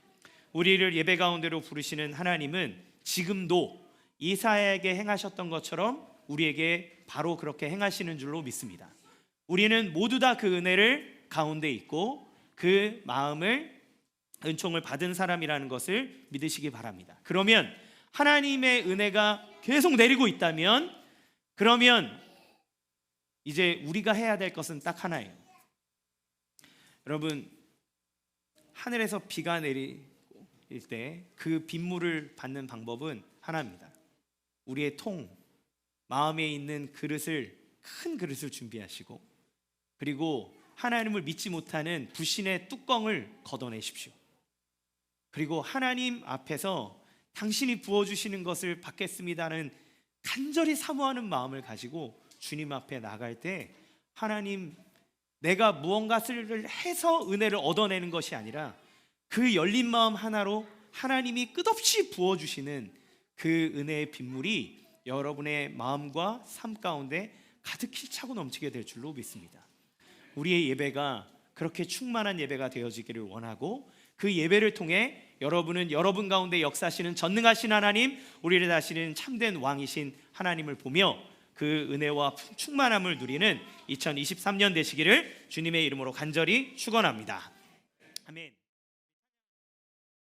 우리를 예배 가운데로 부르시는 하나님은 지금도 이사야에게 행하셨던 것처럼 우리에게 바로 그렇게 행하시는 줄로 믿습니다. 우리는 모두 다 그 은혜를 가운데 있고 그 마음을 은총을 받은 사람이라는 것을 믿으시기 바랍니다. 그러면 하나님의 은혜가 계속 내리고 있다면 그러면 이제 우리가 해야 될 것은 딱 하나예요. 여러분, 하늘에서 비가 내릴 때 그 빗물을 받는 방법은 하나입니다. 우리의 마음에 있는 큰 그릇을 준비하시고 그리고 하나님을 믿지 못하는 불신의 뚜껑을 걷어내십시오. 그리고 하나님 앞에서 당신이 부어주시는 것을 받겠습니다는 간절히 사모하는 마음을 가지고 주님 앞에 나갈 때 하나님, 내가 무언가를 해서 은혜를 얻어내는 것이 아니라 그 열린 마음 하나로 하나님이 끝없이 부어주시는 그 은혜의 빗물이 여러분의 마음과 삶 가운데 가득히 차고 넘치게 될 줄로 믿습니다. 우리의 예배가 그렇게 충만한 예배가 되어지기를 원하고 그 예배를 통해 여러분은 여러분 가운데 역사하시는 전능하신 하나님, 우리를 다스리는 참된 왕이신 하나님을 보며 그 은혜와 충만함을 누리는 2023년 되시기를 주님의 이름으로 간절히 축원합니다. 아멘.